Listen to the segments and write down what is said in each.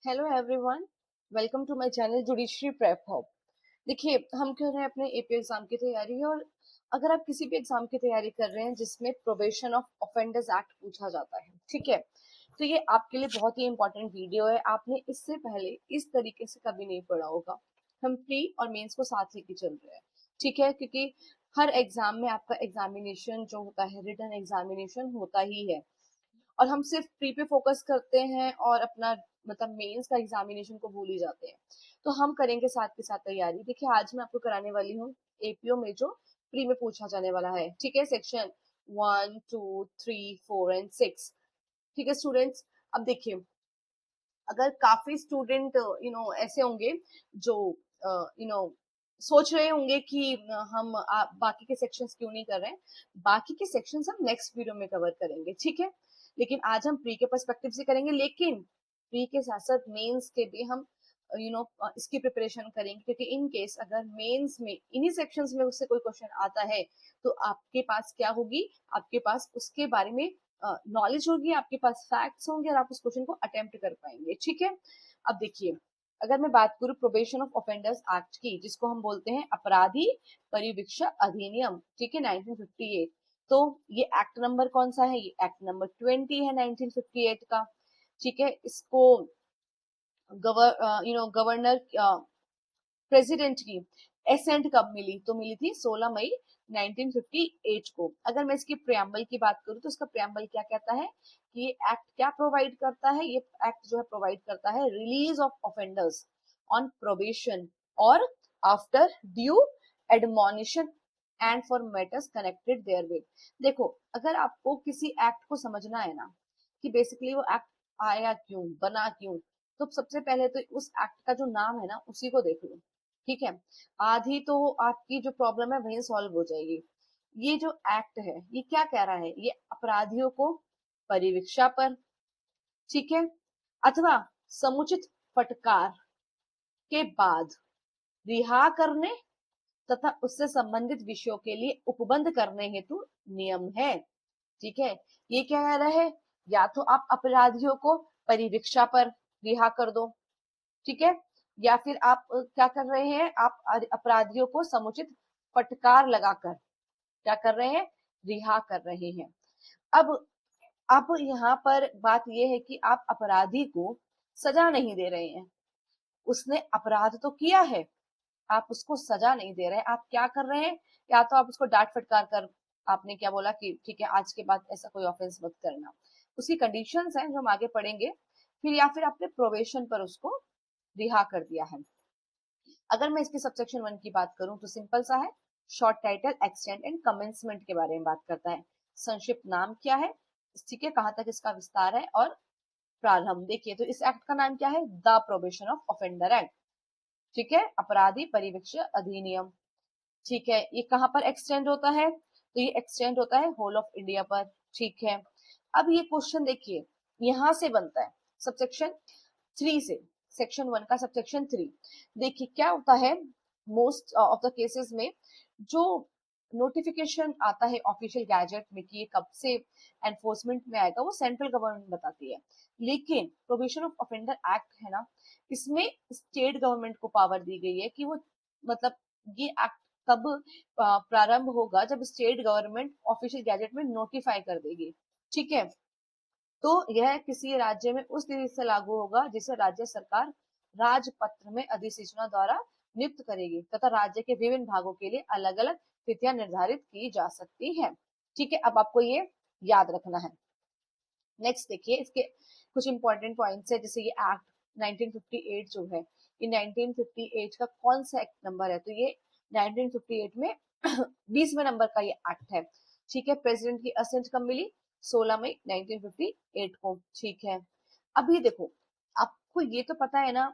Hello everyone, welcome to my channel judiciary prep hub. देखिए, हम कर रहे हैं अपने एपी एग्जाम की तैयारी। और अगर आप किसी भी एग्जाम की तैयारी कर रहे हैं जिसमें प्रोबेशन ऑफ ऑफेंडर्स एक्ट पूछा जाता है, ठीक है, तो ये आपके लिए बहुत ही इंपॉर्टेंट वीडियो है। आपने इससे पहले इस तरीके से कभी नहीं पढ़ा होगा। हम प्री और मेंस को साथ लेके चल रहे हैं, ठीक है, क्योंकि हर एग्जाम में आपका एग्जामिनेशन जो होता है, रिटन एग्जामिनेशन होता ही है। और हम सिर्फ प्री पे फोकस करते हैं और अपना मतलब मेंस का एग्जामिनेशन को भूल ही जाते हैं। तो हम करेंगे साथ के साथ तैयारी। देखिए, आज मैं आपको कराने वाली हूँ एपीओ में जो प्री में पूछा जाने वाला है, ठीक है, सेक्शन 1, 2, 3, 4 एंड 6। ठीक है स्टूडेंट्स, अब देखिए, अगर काफी स्टूडेंट ऐसे होंगे जो सोच रहे होंगे कि हम बाकी के सेक्शंस क्यों नहीं कर रहे हैं। बाकी के सेक्शंस हम नेक्स्ट वीडियो में कवर करेंगे, ठीक है। लेकिन आज हम प्री के पर्सपेक्टिव से करेंगे, लेकिन प्री के साथ साथ मेंस के भी हम इसकी प्रिपरेशन करेंगे, क्योंकि इन केस अगर मेंस में इन्हीं सेक्शंस में उससे कोई क्वेश्चन आता है तो आपके पास क्या होगी, आपके पास उसके बारे में नॉलेज होगी, आपके पास फैक्ट्स होंगे और आप उस क्वेश्चन को अटेम्प्ट कर पाएंगे, ठीक है। अब देखिए, अगर मैं बात करूं प्रोबेशन ऑफ ऑफेंडर्स एक्ट की, जिसको हम बोलते हैं अपराधी परिवीक्षा अधिनियम, ठीक है, 1958। तो ये एक्ट नंबर कौन सा है? ये एक्ट नंबर 20 है 1958 का, ठीक है। इसको गवर्नर प्रेसिडेंट की एसेंट कब मिली? तो मिली थी 16 मई 1958 को। अगर मैं इसकी प्रियम्बल की बात करूं तो इसका प्रियम्बल क्या कहता है कि ये एक्ट क्या प्रोवाइड करता है? ये एक्ट जो है प्रोवाइड करता है release of offenders on probation और after due admonition and for matters connected therewith. देखो, अगर आपको किसी एक्ट को समझना है ना कि बेसिकली वो एक्ट आया क्यों, बना क्यों, तो सबसे पहले तो उस एक्ट का जो नाम है ना उसी को देख लो, ठीक है। आधी तो आपकी जो प्रॉब्लम है वहीं सॉल्व हो जाएगी। ये जो एक्ट है ये क्या कह रहा है? ये अपराधियों को परिवीक्षा पर, ठीक है, अथवा समुचित फटकार के बाद रिहा करने तथा उससे संबंधित विषयों के लिए उपबंध करने हेतु नियम है, ठीक है। ये क्या कह रहा है? या तो आप अपराधियों को परिवीक्षा पर रिहा कर दो, ठीक है, या फिर आप क्या कर रहे हैं, आप अपराधियों को समुचित फटकार लगाकर क्या कर रहे हैं? रिहा कर रहे हैं। अब यहाँ पर बात यह है कि आप अपराधी को सजा नहीं दे रहे हैं। उसने अपराध तो किया है, आप उसको सजा नहीं दे रहे हैं। आप क्या कर रहे हैं? या तो आप उसको डांट फटकार कर आपने क्या बोला कि ठीक है, आज के बाद ऐसा कोई ऑफेंस मत करना। उसकी कंडीशंस हैं जो हम आगे पढ़ेंगे। फिर या फिर आपने प्रोबेशन पर उसको रिहा कर दिया है। अगर मैं इसके सबसेक्शन 1 की बात करूं तो सिंपल सा है। Short title, extend and commencement के बारे में बात करता है। संक्षिप्त नाम क्या है, ठीक है, कहां तक इसका विस्तार है, और प्रारंभ। देखिए, तो इस एक्ट का नाम क्या है? The probation of offender act, ठीक है, अपराधी परिवीक्षा अधिनियम, ठीक है। ये कहां पर एक्सटेंड होता है? तो ये एक्सटेंड होता है होल ऑफ इंडिया पर, ठीक है। अब ये क्वेश्चन देखिए, यहां से बनता है सबसेक्शन 3 से। सेक्शन 1 का सबसेक्शन 3, देखिए क्या होता है। मोस्ट ऑफ द केसेस में जो नोटिफिकेशन आता है ऑफिशियल गैजेट में कि ये कब से एनफोर्समेंट में आएगा, वो सेंट्रल गवर्नमेंट बताती है। लेकिन प्रोबेशन ऑफ ऑफेंडर एक्ट है ना, इसमें स्टेट गवर्नमेंट को पावर दी गई है कि वो मतलब ये एक्ट कब प्रारंभ होगा, जब स्टेट गवर्नमेंट ऑफिशियल गैजेट में नोटिफाई कर देगी, ठीक है। तो यह किसी राज्य में उस तिथि से लागू होगा जिसे राज्य सरकार राजपत्र में अधिसूचना द्वारा नियुक्त करेगी, तथा राज्य के विभिन्न भागों के लिए अलग अलग तिथियां निर्धारित की जा सकती है, ठीक है। अब आपको ये याद रखना है। नेक्स्ट देखिए, इसके कुछ इंपॉर्टेंट पॉइंट्स है। जैसे ये एक्ट 1958 जो है, ये 1958 का कौन सा एक्ट नंबर है? तो ये 1958 में 20वें नंबर का ये एक्ट है, ठीक है। प्रेसिडेंट की असेंट कब मिली? 16 मई 1958 को, ठीक है। अभी देखो, आपको ये तो पता है ना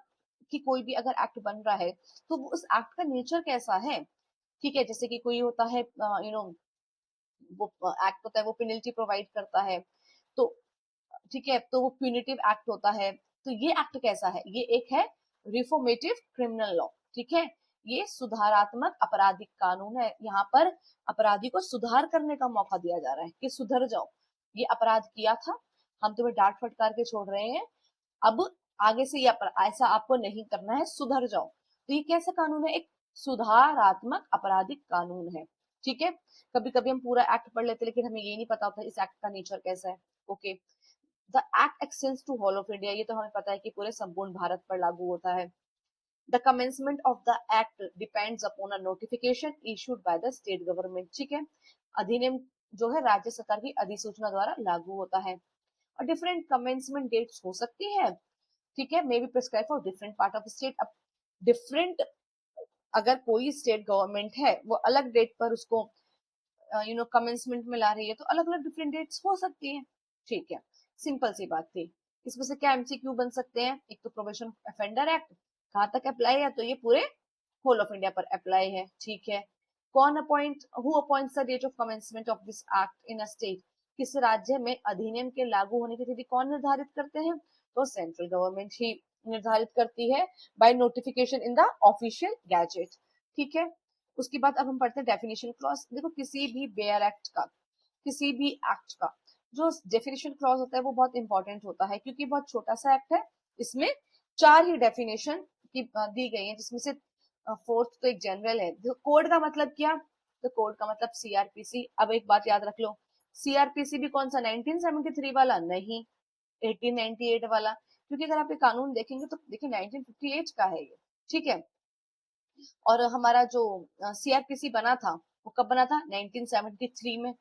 कि कोई भी अगर एक्ट बन रहा है तो उस एक्ट का नेचर कैसा है, ठीक है। जैसे कि कोई होता है वो एक्ट होता है, वो पेनल्टी प्रोवाइड करता है, तो ठीक है, तो वो प्यूनिटिव एक्ट होता है। तो ये एक्ट कैसा है? ये एक है रिफॉर्मेटिव क्रिमिनल लॉ, ठीक है। ये सुधारात्मक आपराधिक कानून है। यहाँ पर अपराधी को सुधार करने का मौका दिया जा रहा है कि सुधर जाओ, ये अपराध किया था, हम तुम्हें डांट फटकार के छोड़ रहे हैं, अब आगे से ये ऐसा आपको नहीं करना है, सुधर जाओ। तो ये कैसा कानून है? एक सुधारात्मक आपराधिक कानून है। ठीक है, कभी कभी हम पूरा एक्ट पढ़ लेते लेकिन हमें ये नहीं पता होता इस एक्ट का नेचर कैसा है। Okay, the act extends to whole of India, ये तो हमें पता है कि पूरे संपूर्ण भारत पर लागू होता है। The commencement of the act depends upon a notification issued by the state government. ठीक है, अधिनियम जो है राज्य सरकार की अधिसूचना द्वारा लागू होता है। और डिफरेंट कमेंसमेंट डेट्स हो सकती है। ठीक है, may be prescribe for different part of state. अब डिफरेंट, अगर कोई स्टेट गवर्नमेंट है वो अलग डेट पर उसको कमेंसमेंट में ला रही है तो अलग अलग डिफरेंट डेट्स हो सकती हैं। ठीक है, सिंपल सी बात थी। इसमें से क्या एमसीक्यू बन सकते हैं? एक तो प्रोबेशन ऑफेंडर एक्ट कहाँ तक अप्लाई है? तो ये पूरे होल ऑफ इंडिया पर अप्लाई है। ठीक है, कौन appoint, who appoints the date of commencement of this act in a state, किस राज्य में अधिनियम के लागू होने की तिथि कौन निर्धारित करते हैं? तो सेंट्रल गवर्नमेंट ही निर्धारित करती है by notification in the official gazette. ठीक है, उसके बाद अब हम पढ़ते हैं डेफिनेशन क्लॉज। देखो किसी भी बेयर एक्ट का, किसी भी एक्ट का जो डेफिनेशन क्लॉज होता है वो बहुत इंपॉर्टेंट होता है, क्योंकि बहुत छोटा सा एक्ट है। इसमें 4 ही डेफिनेशन की दी गई है, जिसमें से फोर्थ तो एक जनरल है। कोड का मतलब क्या? तो कोड का मतलब सीआरपीसी। अब एक बात याद रख लो, सीआरपीसी भी कौन सा 1973 वाला नहीं, 1898 वाला। क्योंकि अगर आप ये कानून देखेंगे तो देखिए 1958 का है ये। ठीक है, और हमारा जो सीआरपीसी बना था वो कब बना था? 1973 में।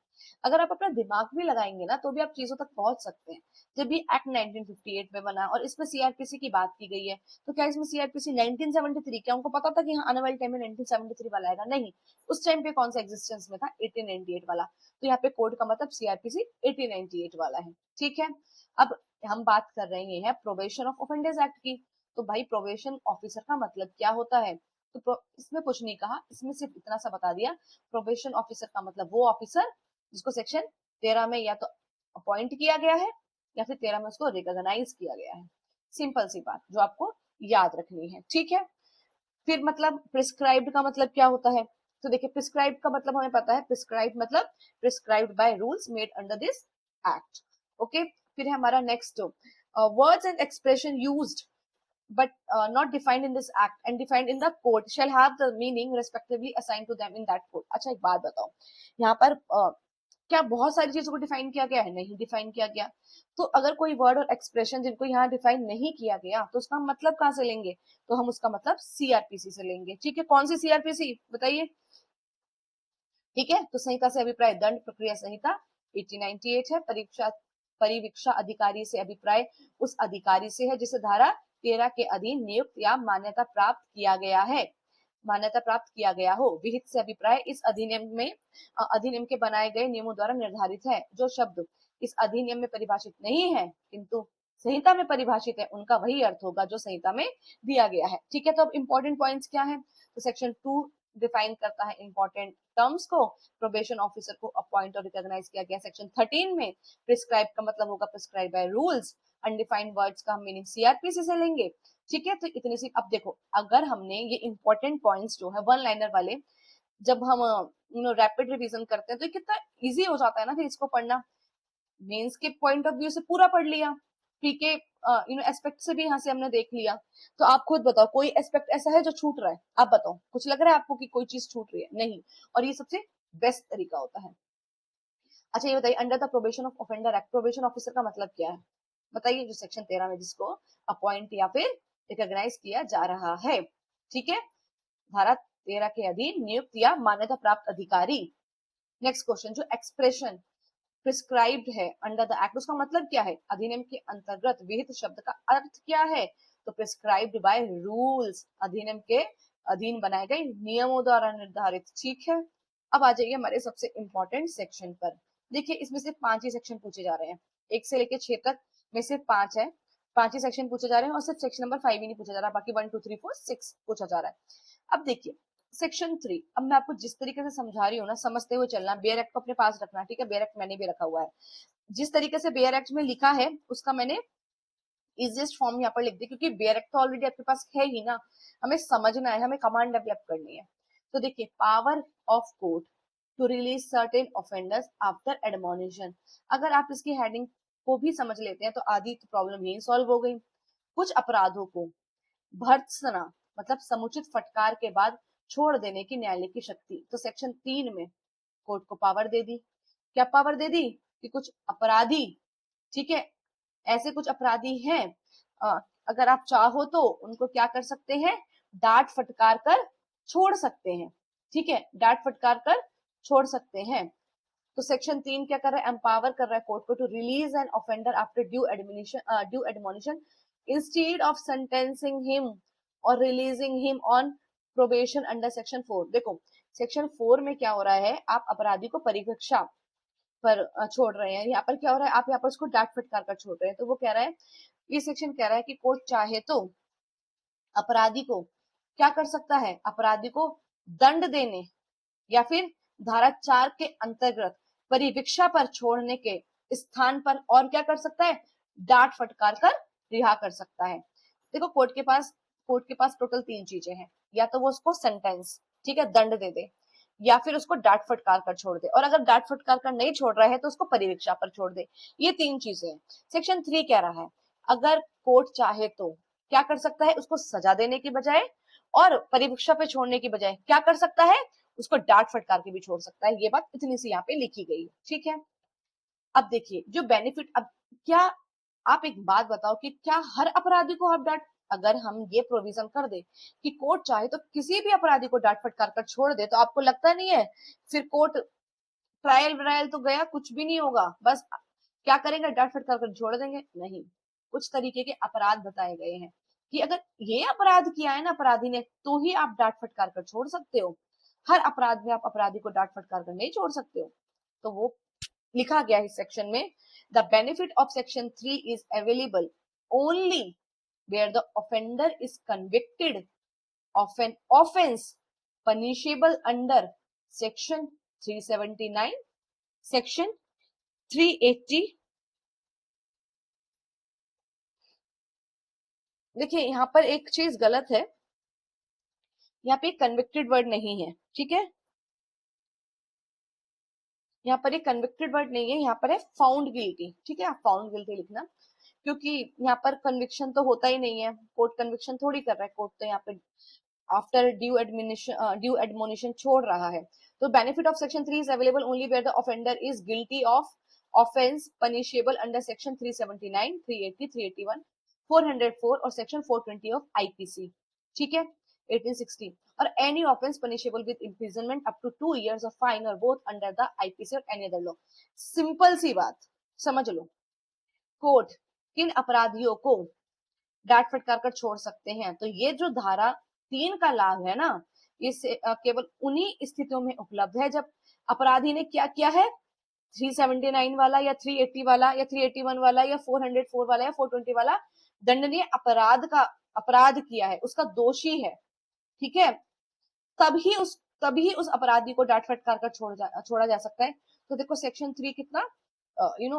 अगर आप अपना दिमाग भी लगाएंगे ना तो भी आप चीजों तक पहुंच सकते हैं। जब ये एक्ट 1958 में बना और इसमें सीआरपीसी की बात की गई है, तो क्या इसमें सीआरपीसी 1973, क्या उनको पता था कि हाँ आने वाले टाइम में 1973 वाला आएगा? नहीं, उस टाइम पे कौन सा एग्जिस्टेंस में था? 1898 वाला। तो यहाँ पे कोड का मतलब सीआरपीसी 1898 वाला है। ठीक है, अब हम बात कर रहे हैं प्रोबेशन ऑफ ऑफेंडर्स एक्ट की। तो भाई प्रोबेशन ऑफिसर का मतलब क्या होता है? तो इसमें कुछ नहीं कहा, इसमें सिर्फ इतना सा बता दिया, प्रोबेशन ऑफिसर का मतलब वो ऑफिसर जिसको सेक्शन 13 में या तो अपॉइंट किया गया है या फिर 13 में उसको रिकॉग्नाइज किया गया है। सिंपल सी बात जो आपको याद रखनी है। ठीक है, फिर मतलब प्रिस्क्राइब्ड का मतलब क्या होता है? तो देखिए प्रिस्क्राइब्ड का मतलब हमें पता है, प्रिस्क्राइब्ड मतलब prescribed by rules made under this act. Okay, फिर है हमारा next, words and expression used but not defined in this act and defined in the code shall have the meaning respectively assigned to them in that code। अच्छा एक बात बताओ, यहाँ पर क्या बहुत सारी चीजों को डिफाइन किया गया है? नहीं डिफाइन किया गया। तो अगर कोई वर्ड और एक्सप्रेशन जिनको यहाँ डिफाइन नहीं किया गया तो उसका मतलब कहाँ से लेंगे? तो हम उसका मतलब सीआरपीसी से लेंगे। ठीक है, कौन सी सीआरपीसी बताइए? ठीक है, तो संहिता से अभिप्राय दंड प्रक्रिया संहिता 1898 है। परीक्षा परिवीक्षा अधिकारी से अभिप्राय उस अधिकारी से है जिसे धारा 13 के अधीन नियुक्त या मान्यता प्राप्त किया गया है, मान्यता प्राप्त किया गया हो। विहित से अभिप्राय इस अधिनियम में अधिनियम के बनाए गए नियमों द्वारा निर्धारित है। जो शब्द इस अधिनियम में परिभाषित नहीं है किंतु संहिता में परिभाषित है उनका वही अर्थ होगा जो संहिता में दिया गया है। ठीक है, तो अब इंपॉर्टेंट पॉइंट्स क्या है? तो सेक्शन 2 डिफाइन करता है इंपॉर्टेंट टर्म्स को, प्रोबेशन ऑफिसर को अपॉइंट और रिकॉग्नाइज किया गया सेक्शन 13 में। प्रिस्क्राइब का मतलब होगा prescribe by rules. Undefined words का हम मीनिंग सीआरपीसी से लेंगे। ठीक है, तो इतनी सी। अब देखो अगर हमने ये इंपॉर्टेंट पॉइंट्स जो है वन लाइनर वाले जब हम रैपिड रिवीजन करते हैं तो ये कितना इजी हो जाता है ना फिर इसको पढ़ना। मेंस के पॉइंट ऑफ व्यू से पूरा पढ़ लिया, पीके एस्पेक्ट से भी यहाँ से हमने देख लिया। तो आप खुद बताओ कोई एस्पेक्ट ऐसा है जो छूट रहा है? आप बताओ, कुछ लग रहा है आपको कि कोई चीज छूट रही है? नहीं, और ये सबसे बेस्ट तरीका होता है। अच्छा ये बताइए, under the probation of offender act probation officer का मतलब क्या है? बताइए, जो सेक्शन 13 में जिसको अपॉइंट या फिर रिकॉग्नाइज किया जा रहा है। ठीक है, धारा 13 के अधीन नियुक्त या मान्यता प्राप्त अधिकारी। नेक्स्ट क्वेश्चन, जो एक्सप्रेशन प्रिस्क्राइब्ड है अंडर द एक्ट उसका मतलब क्या है? अधिनियम के अंतर्गत विहित शब्द का अर्थ क्या है? तो प्रिस्क्राइब्ड बाय रूल्स, अधिनियम के अधीन बनाए गए नियमों द्वारा निर्धारित। ठीक है, अब आ जाइए हमारे सबसे इंपॉर्टेंट सेक्शन पर। देखिए इसमें सिर्फ 5 ही सेक्शन पूछे जा रहे हैं, 1 से लेकर 6 तक में सिर्फ 5 है, 5 ही सेक्शन पूछे जा रहे हैं और सिर्फ सेक्शन नंबर 5 ही नहीं पूछा जा रहा, बाकी 1 2 3 4 6 पूछा जा रहा है। अब देखिए सेक्शन 3, अब मैं आपको जिस तरीके से समझा रही हूँ ना समझते हुए चलना, बेयर एक्ट को अपने पास रखना। ठीक है, बेयर एक्ट मैंने भी रखा हुआ है, जिस तरीके से बेयर एक्ट में लिखा है उसका मैंने इजिएस्ट फॉर्म यहाँ पर लिख दी, क्योंकि बेयर एक्ट तो ऑलरेडी आपके पास है ही ना, हमें समझना है, हमें कमांड डेवलप करनी है। तो देखिए, power of court to release certain offenders after admonition. अगर आप इसकी हेडिंग को भी समझ लेते हैं तो आधी तो प्रॉब्लम यही सॉल्व हो गई। कुछ अपराधों को भर्त्सना मतलब समुचित फटकार के बाद छोड़ देने की न्यायालय की शक्ति। तो सेक्शन 3 में कोर्ट को पावर दे दी। क्या पावर दे दी कि कुछ अपराधी, ठीक है, ऐसे कुछ अपराधी हैं, अगर आप चाहो तो उनको क्या कर सकते हैं, डांट फटकार कर छोड़ सकते हैं। ठीक है, डांट फटकार कर छोड़ सकते हैं। तो सेक्शन 3 क्या कर रहा है, एम्पावर कर रहा है कोर्ट को to release an offender after due admonition instead of sentencing him और releasing him on probation under section 4। देखो सेक्शन 4 में क्या हो रहा है, आप अपराधी को परिवीक्षा पर छोड़ रहे हैं। यहाँ पर क्या हो रहा है, आप यहाँ पर उसको डांट फटकार कर छोड़ रहे हैं। तो वो कह रहा है, ये सेक्शन कह रहा है कि कोर्ट चाहे तो अपराधी को क्या कर सकता है, अपराधी को दंड देने या फिर धारा 4 के अंतर्गत परिवीक्षा पर छोड़ने के स्थान पर और क्या कर सकता है, डांट फटकार कर रिहा कर सकता है। देखो कोर्ट के पास टोटल 3 चीजें हैं, या तो वो उसको सेंटेंस, ठीक है, दंड दे दे, या फिर उसको डांट फटकार कर छोड़ दे, और अगर डांट फटकार कर नहीं छोड़ रहा है तो उसको परिवीक्षा पर छोड़ दे। ये 3 चीजें हैं। सेक्शन 3 कह रहा है अगर कोर्ट चाहे तो क्या कर सकता है, उसको सजा देने की बजाय और परिवीक्षा पे छोड़ने की बजाय क्या कर सकता है, उसको डांट फटकार के भी छोड़ सकता है। ये बात इतनी सी यहाँ पे लिखी गई है। ठीक है, अब देखिए जो बेनिफिट, अब क्या, आप एक बात बताओ कि क्या हर अपराधी को आप डांट, अगर हम ये प्रोविजन कर दे कि कोर्ट चाहे तो किसी भी अपराधी को डांट फटकार कर छोड़ दे, तो आपको लगता नहीं है फिर कोर्ट ट्रायल व्रायल तो गया, कुछ भी नहीं होगा, बस क्या करेंगे, डांट फटकार कर छोड़ देंगे? नहीं, कुछ तरीके के अपराध बताए गए हैं कि अगर ये अपराध किया है ना अपराधी ने, तो ही आप डांट फटकार कर छोड़ सकते हो। हर अपराध में आप अपराधी को डांट फटकार कर नहीं छोड़ सकते हो। तो वो लिखा गया है इस सेक्शन में, the benefit of section 3 is available only where the offender is convicted of an offence punishable under section 379, section 380। देखिए यहाँ पर एक चीज गलत है, यहाँ पे कन्विक्टेड वर्ड नहीं है, ठीक है, यहाँ पर एक कन्विक्टेड वर्ड नहीं है, यहाँ पर है फाउंड गिल्टी। ठीक है, आप फाउंड गिल्टी लिखना, क्योंकि यहाँ पर कन्विक्शन तो होता ही नहीं है, कोर्ट कन्विक्शन थोड़ी कर रहा है, कोर्ट तो यहाँ पे आफ्टर ड्यू एडमोनिशन छोड़ रहा है। तो benefit of section 3 is available only where the offender is guilty of offence punishable under section 379, 380, 381, 404 और सेक्शन 420 ऑफ आईपीसी। ठीक है, 1860, और any offence punishable with imprisonment up to 2 years of fine और both under the IPC और any other law. Simple सी बात समझ लो, court किन अपराधियों को डांट फटकार कर छोड़ सकते हैं, तो ये जो धारा 3 का लाभ है ना, ये केवल उन्हीं स्थितियों में उपलब्ध है जब अपराधी ने क्या किया है, 379 वाला या 380 वाला या 381 वाला या 404 वाला या 420 वाला दंडनीय अपराध किया है, उसका दोषी है। ठीक है, तभी उस अपराधी को डांट फटकार कर छोड़ा जा सकता है। तो देखो सेक्शन 3 कितना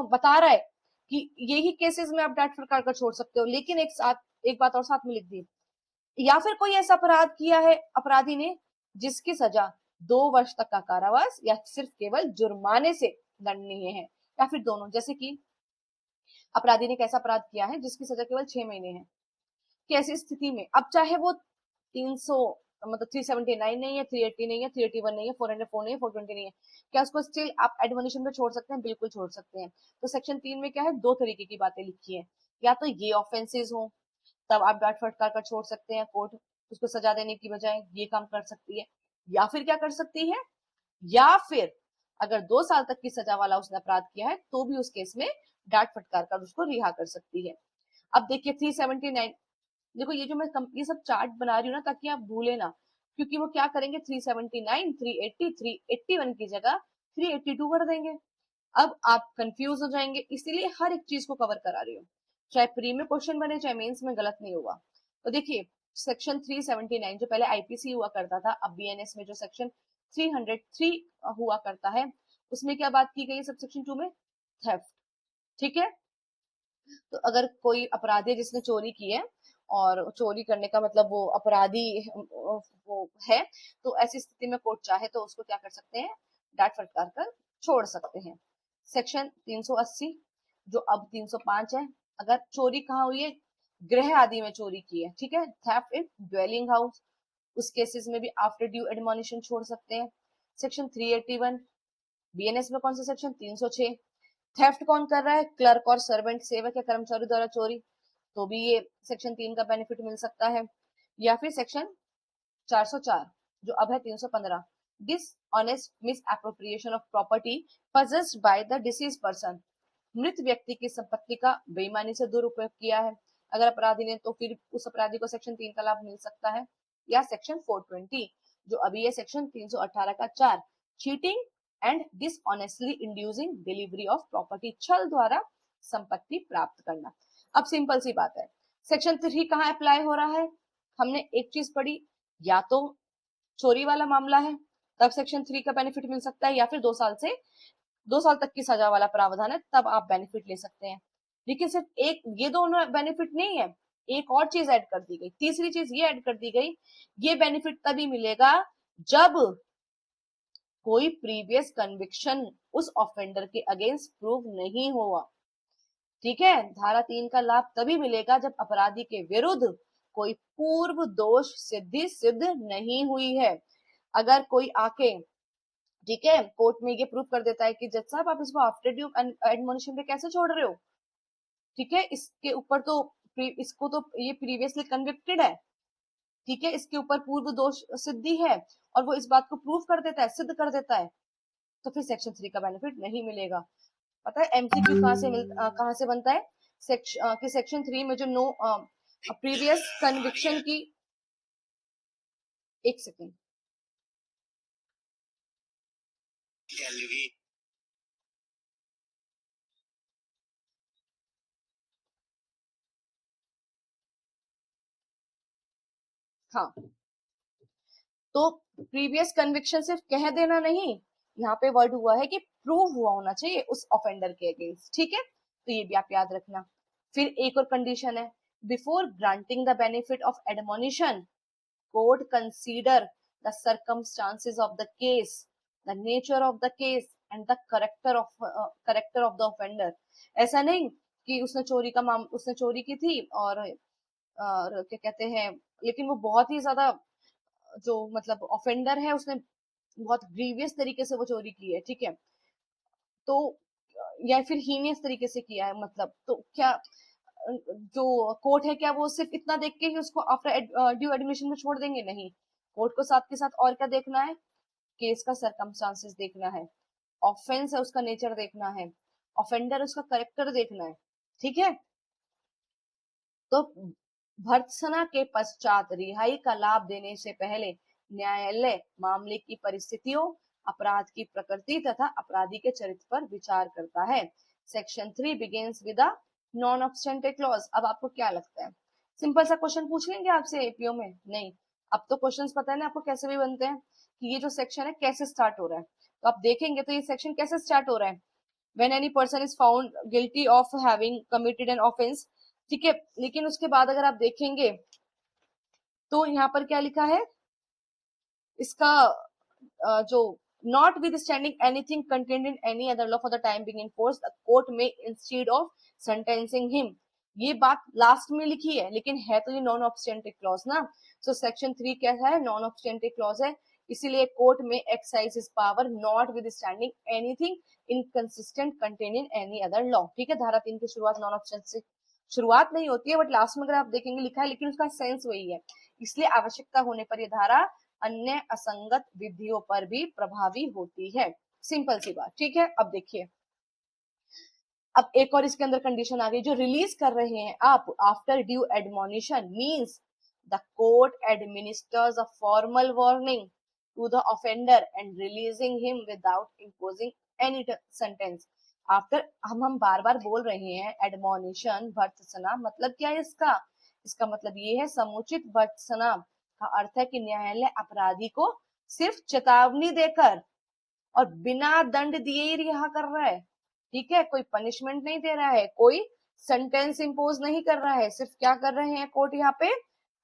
बता रहा है कि यही केसेस में आप डांट फटकार कर छोड़ सकते हो, लेकिन एक बात और साथ में लिख दी, या फिर कोई ऐसा अपराध किया है अपराधी ने जिसकी सजा 2 वर्ष तक का कारावास या सिर्फ केवल जुर्माने से दंडनीय है, या फिर दोनों। जैसे कि अपराधी ने कैसा अपराध किया है जिसकी सजा केवल 6 महीने है, कि ऐसी स्थिति में अब चाहे वो 300 मतलब 379 नहीं है, 380 नहीं है, 381 नहीं है, 404 नहीं है, 420 नहीं है, क्या उसको स्टिल आप एडमोनिशन में छोड़ सकते हैं? बिल्कुल छोड़ सकते हैं। तो सेक्शन 3 में क्या है, 2 तरीके की बातें लिखी है, या तो ये ऑफेंसेस हो तब आप डांट फटकार कर छोड़ सकते हैं, कोर्ट उसको सजा देने की बजाय ये काम कर सकती है, या फिर क्या कर सकती है, या फिर अगर 2 साल तक की सजा वाला उसने अपराध किया है तो भी उस केस में डांट फटकार कर उसको रिहा कर सकती है। अब देखिए 379, देखो ये जो मैं ये सब चार्ट बना रही हूँ ना ताकि आप भूले ना, क्योंकि वो क्या करेंगे 379, 380, 381 की जगह 382 कर देंगे। अब आप कंफ्यूज हो जाएंगे, इसीलिए हर एक चीज को कवर करा रही हूँ, चाहे प्री में क्वेश्चन बने चाहे मेंस में, गलत नहीं होगा। तो देखिए सेक्शन 379 जो पहले आईपीसी हुआ करता था, अब बीएनएस में जो सेक्शन 303 हुआ करता है, उसमें क्या बात की गई है सब सेक्शन 2 में, थेफ्ट। ठीक है, तो अगर कोई अपराधी जिसने चोरी की है और चोरी करने का मतलब वो अपराधी वो है, तो ऐसी स्थिति में कोर्ट चाहे तो उसको क्या कर सकते हैं, डांट फटकार कर छोड़ सकते हैं। सेक्शन 380 जो अब 305 है, अगर चोरी कहाँ हुई है, गृह आदि में चोरी की है, ठीक है। थेफ्ट इन ड्वेलिंग हाउस, उस केसेस में भी आफ्टर ड्यू एडमोनिशन छोड़ सकते हैं। सेक्शन 381 बीएनएस में कौन सा सेक्शन 306। थेफ्ट कौन कर रहा है, क्लर्क और सर्वेंट, सेवक या कर्मचारी द्वारा चोरी, तो भी ये सेक्शन 3 का बेनिफिट मिल सकता है। या फिर सेक्शन 404 जो अब है 315, dishonest miss appropriation of property possessed by the disease person, मृत व्यक्ति की संपत्ति का बेईमानी से दुरुपयोग किया है अगर अपराधी ने, तो फिर उस अपराधी को सेक्शन 3 का लाभ मिल सकता है। या सेक्शन 420 जो अभी है सेक्शन 318 का 4, cheating and dishonestly inducing delivery of property, छल द्वारा संपत्ति प्राप्त करना। अब सिंपल सी बात है, सेक्शन 3 कहाँ अप्लाई हो रहा है, हमने एक चीज पढ़ी, या तो चोरी वाला मामला है तब सेक्शन 3 का बेनिफिट मिल सकता है, या फिर 2 साल तक की सजा वाला प्रावधान है तब आप बेनिफिट ले सकते हैं। लेकिन सिर्फ एक ये दोनों बेनिफिट नहीं है, एक और चीज ऐड कर दी गई, तीसरी चीज ये ऐड कर दी गई, ये बेनिफिट तभी मिलेगा जब कोई प्रीवियस कन्विक्शन उस ऑफेंडर के अगेंस्ट प्रूव नहीं हुआ, ठीक है। धारा 3 का लाभ तभी मिलेगा जब अपराधी के विरुद्ध कोई पूर्व दोष सिद्धि सिद्ध नहीं हुई है। अगर कोई आके, ठीक है, कोर्ट में ये प्रूव कर देता है कि जज साहब आप इसको आफ्टर ड्यू एडमोनिशन पे कैसे छोड़ रहे हो, ठीक है, इसके ऊपर तो इसको तो ये प्रीवियसली कन्विक्टेड है, ठीक है, इसके ऊपर पूर्व दोष सिद्धि है, और वो इस बात को प्रूव कर देता है, सिद्ध कर देता है, तो फिर सेक्शन 3 का बेनिफिट नहीं मिलेगा। पता है एमसीक्यू कहाँ से बनता है, सेक्शन 3 में जो नो प्रीवियस कन्विक्शन की, एक सेकेंड, हाँ, तो प्रीवियस कन्विक्शन सिर्फ कह देना नहीं, यहाँ पे वर्ड हुआ है कि प्रूव हुआ होना चाहिए उस ऑफेंडर के अगेंस्ट, ठीक है, तो ये भी आप याद रखना। फिर एक और कंडीशन है, before granting the benefit of admonition court consider the circumstances of the case, the nature of the case and the character of the offender. ऐसा नहीं कि उसने चोरी की थी और क्या कहते हैं, लेकिन वो बहुत ही ज्यादा जो मतलब ऑफेंडर है उसने बहुत ग्रीवियस तरीके से वो चोरी की है, ठीक है, तो या फिर हीनियस तरीके से किया है, मतलब तो क्या जो कोर्ट है क्या वो सिर्फ इतना देख के ही उसको आफ्टर ड्यू एडमिशन में छोड़ देंगे, नहीं, कोर्ट को साथ के साथ और क्या देखना है, केस का सरकमस्टांसेस देखना है, ऑफेंस है उसका नेचर देखना है, ऑफेंडर उसका करेक्टर देखना है, ठीक है। तो भर्त्सना के पश्चात रिहाई का लाभ देने से पहले न्यायालय मामले की परिस्थितियों, अपराध की प्रकृति तथा अपराधी के चरित्र पर विचार करता है। Section 3 begins with a non obstante clause. अब आपको क्या लगता है, सिंपल सा क्वेश्चन पूछ लेंगे आपसे एपीओ में, नहीं, अब तो क्वेश्चंस पता है ना आपको कैसे भी बनते हैं, कि ये जो सेक्शन है कैसे स्टार्ट हो रहा है, तो आप देखेंगे तो ये सेक्शन कैसे स्टार्ट हो रहा है, when any person is found guilty of having committed an offense, ठीक है, लेकिन उसके बाद अगर आप देखेंगे तो यहाँ पर क्या लिखा है, इसका जो not with standing anything contained in any other law for the time being in force the court में इंस्टेड ऑफ सेंटेंसिंग हिम, ये बात लास्ट में लिखी है लेकिन है तो ये नॉन ऑब्स्टेंटिव क्लॉज ना, सो सेक्शन 3 क्या है, नॉन ऑब्स्टेंटिव क्लॉज है, इसीलिए कोर्ट में exercise is power not with standing anything inconsistent contained in any other law, ठीक है। धारा 3 की शुरुआत नॉन ऑब्स्टेंट से शुरुआत नहीं होती है, बट लास्ट में अगर आप देखेंगे लिखा है, लेकिन उसका सेंस वही है, इसलिए आवश्यकता होने पर यह धारा अन्य असंगत विधियों पर भी प्रभावी होती है, सिंपल सी बात, ठीक है। अब देखिए, अब एक और इसके अंदर कंडीशन आ गई, जो रिलीज कर रहे हैं आप after due admonition means the court administers a formal warning to the offender and releasing him without imposing any sentence. After हम बार बार बोल रहे हैं एडमोनिशन भर्त्सना, मतलब क्या है इसका, इसका मतलब ये है समुचित भर्त्सना का अर्थ है कि न्यायालय अपराधी को सिर्फ चेतावनी देकर और बिना दंड दिए ही रिहा कर रहा है, ठीक है, कोई पनिशमेंट नहीं दे रहा है, कोई सेंटेंस इंपोज नहीं कर रहा है, सिर्फ क्या कर रहे हैं कोर्ट यहाँ पे,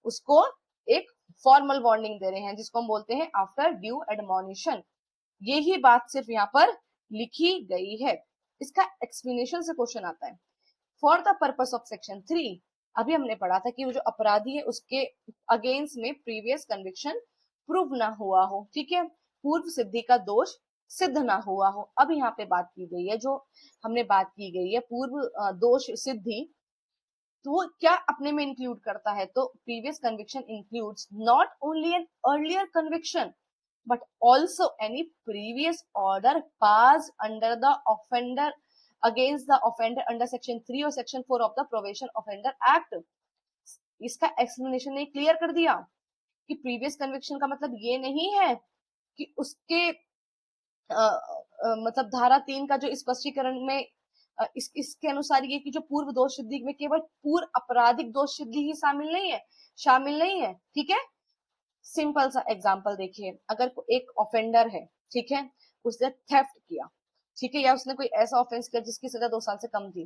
उसको एक फॉर्मल वार्निंग दे रहे हैं जिसको हम बोलते हैं आफ्टर ड्यू एडमोनिशन, यही बात सिर्फ यहाँ पर लिखी गई है। इसका एक्सप्लेनेशन से क्वेश्चन आता है, for the purpose of section 3 अभी हमने पढ़ा था कि वो जो अपराधी है उसके अगेंस्ट में प्रीवियस कन्विक्शन प्रूव ना हुआ हो, ठीक है, पूर्व सिद्धि का दोष सिद्ध ना हुआ हो। अब यहाँ पे बात की गई है, जो हमने बात की गई है पूर्व दोष सिद्धि, तो वो क्या अपने में इंक्लूड करता है, तो previous conviction includes not only an earlier conviction but also any previous order passed under the offender against the offender under section 3 or section 4 of the probation offender act। इसका एक्सप्लेनेशन ने clear कर दिया कि previous conviction का मतलब ये नहीं है कि उसके मतलब धारा 3 का जो स्पष्टीकरण में इसके अनुसार ये कि जो पूर्व दोष सिद्धि में केवल पूर्व आपराधिक दोष सिद्धि ही शामिल नहीं है, ठीक है। सिंपल सा एग्जांपल देखिए, अगर एक ऑफेंडर है, ठीक है, उसने थेफ्ट किया, ठीक है, या उसने कोई ऐसा ऑफेंस किया जिसकी सजा 2 साल से कम थी,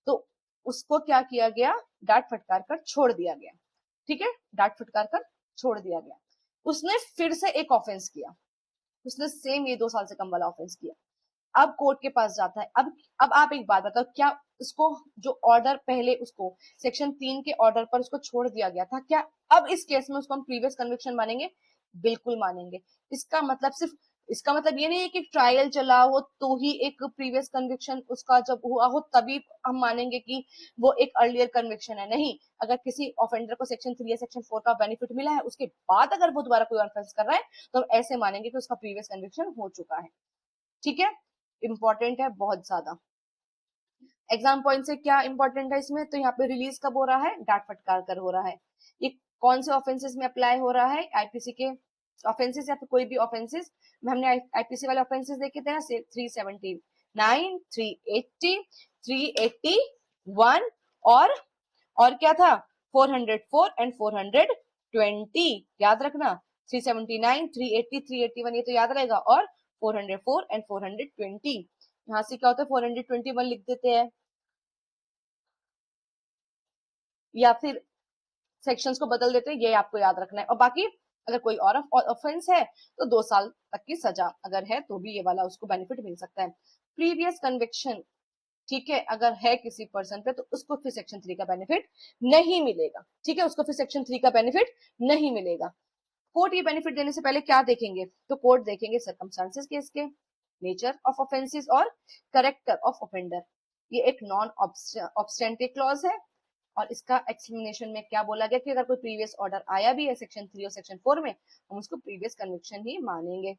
तो उसको क्या किया गया, डांट फटकार कर छोड़ दिया गया, ठीक है, डांट फटकार कर छोड़ दिया गया। उसने फिर से एक ऑफेंस किया, उसने सेम ये 2 साल से कम वाला ऑफेंस किया, अब कोर्ट के पास जाता है। अब आप एक बात बताओ, क्या उसको जो ऑर्डर पहले उसको सेक्शन 3 के ऑर्डर पर उसको छोड़ दिया गया था, क्या अब इस केस में उसको हम प्रीवियस कन्विक्शन मानेंगे? बिल्कुल मानेंगे। इसका मतलब ये नहीं है कि ट्रायल चला हो तो ही एक प्रीवियस कन्विक्शन उसका जब हुआ हो तभी हम मानेंगे कि वो एक अर्लियर कन्विक्शन है, नहीं। अगर किसी ऑफेंडर को सेक्शन 3 या सेक्शन 4 का बेनिफिट मिला है, उसके बाद अगर वो दोबारा कोई ऑफेंस कर रहा है, तो हम ऐसे मानेंगे कि उसका प्रीवियस कन्विक्शन हो चुका है, ठीक है। इंपॉर्टेंट है बहुत ज्यादा। एग्जाम पॉइंट से क्या इंपॉर्टेंट है इसमें, तो यहाँ पे रिलीज कब हो रहा है, डांट फटकार कर हो रहा है। ये कौन से ऑफेंसेस में अप्लाई हो रहा है, आईपीसी के ऑफेंसेस या फिर कोई भी ऑफेंसेस में। हमने आईपीसी वाले ऑफेंसेस देखे थे ना, 379, 380, 381 और क्या था, 404 एंड 420, याद रखना। 379, 380, 381 ये तो याद रहेगा, और 404 एंड 420। यहाँ से क्या होता है, 421 लिख देते हैं, या फिर सेक्शंस को बदल देते हैं, ये आपको याद रखना है। और बाकी अगर कोई और ऑफेंस है तो 2 साल तक की सजा अगर है तो भी ये वाला उसको बेनिफिट मिल सकता है। प्रीवियस कन्विक्शन, ठीक है, अगर है किसी पर्सन पे तो उसको फिर सेक्शन 3 का बेनिफिट नहीं मिलेगा, ठीक है, उसको फिर सेक्शन 3 का बेनिफिट नहीं मिलेगा। कोर्ट ये बेनिफिट देने से पहले क्या देखेंगे, तो कोर्ट देखेंगे सर्कमस्टांसेस केस के, नेचर ऑफ ऑफेंसेस और करेक्टर ऑफ ऑफेंडर। ये एक नॉन ऑब्स्टेंटिव क्लॉज है, और इसका एक्सप्लेनेशन में क्या बोला गया कि अगर कोई प्रीवियस ऑर्डर आया भी है सेक्शन 3 और सेक्शन 4 में, हम उसको प्रीवियस कन्विक्शन ही मानेंगे।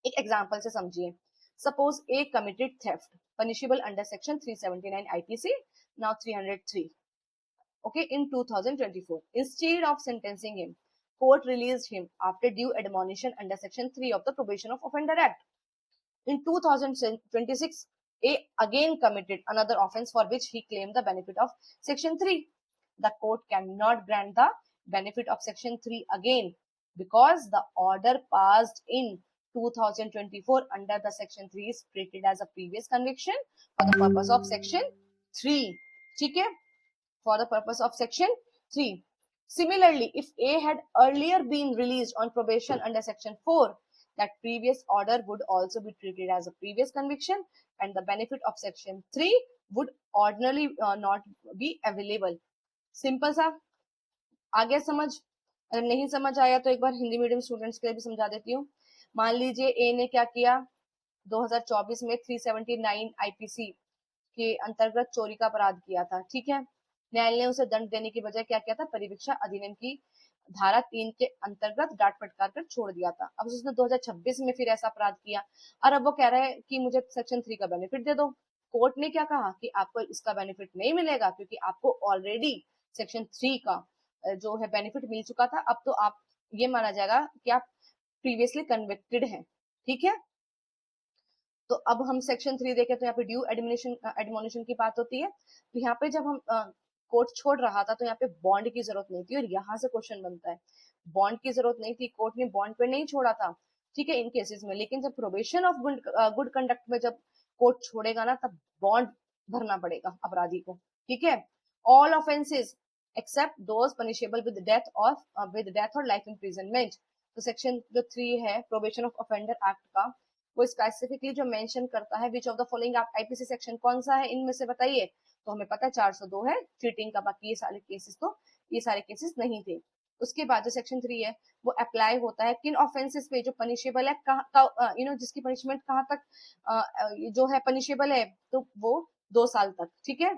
एक एग्जांपल से समझिए, suppose A committed theft punishable under section 379 IPC, now 303, okay, in 2024, instead of sentencing him, court released him after due admonition under section 3 of the probation of offender act. In 2026, A again committed another offense for which he claimed the benefit of section 3. The court cannot grant the benefit of section 3 again because the order passed in 2024 under the section 3 is treated as a previous conviction for the purpose of section 3, ठीक है, for the purpose of section 3. Similarly, if A had earlier been released on probation under section 4, that previous order would also be treated as a previous conviction and the benefit of section 3 would ordinarily not be available. Simple सा, आ गया समझ? अगर नहीं समझ आया तो एक बार Hindi medium students के लिए भी समझा देती हूँ। मान लीजिए ए ने क्या किया, 2024 में 379 आईपीसी के अंतर्गत चोरी का अपराध किया था, ठीक है। न्यायालय ने उसे दंड देने की बजाय क्या किया था, परिवीक्षा अधिनियम की धारा 3 के अंतर्गत डांट फटकार कर छोड़ दिया था। अब उसने 2026 में फिर ऐसा अपराध किया, और अब वो कह रहा है कि मुझे सेक्शन 3 का बेनिफिट दे दो। कोर्ट ने क्या कहा कि आपको इसका बेनिफिट नहीं मिलेगा क्योंकि आपको ऑलरेडी सेक्शन 3 का जो है बेनिफिट मिल चुका था। अब तो आप ये माना जाएगा कि आप प्रीवियसली कन्विक्टेड हैं, ठीक है। तो अब हम सेक्शन 3 देखें तो यहाँ पे ड्यू एडमोनिशन की बात होती है। तो यहाँ पे जब हम कोर्ट छोड़ रहा था तो यहाँ पे बॉन्ड की जरूरत नहीं थी, और यहाँ से क्वेश्चन बनता है, बॉन्ड की जरूरत नहीं थी, कोर्ट ने बॉन्ड पे नहीं छोड़ा था, ठीक है, इन केसेस में। लेकिन जब प्रोबेशन ऑफ गुड कंडक्ट में जब कोर्ट छोड़ेगा ना, तब बॉन्ड भरना पड़ेगा अपराधी को, ठीक है। All offences except those punishable with death और लाइफ इम्प्रिजनमेंट। तो सेक्शन जो 3 है प्रोबेशन ऑफ ऑफेंडर एक्ट का, वो स्पेसिफिकली जो मेंशन करता है विच ऑफ द फॉलोइंग, आप आईपीसी सेक्शन कौन सा है इनमें से बताइए, तो हमें पता है 402 है चीटिंग का, बाकी ये सारे केसेस नहीं थे। उसके बाद जो सेक्शन 3 है वो अप्लाई होता है किन ऑफेंसेस पे जो पनिशेबल है, जिसकी पनिशमेंट कहाँ तक जो है पनिशेबल है, तो वो 2 साल तक। ठीक है।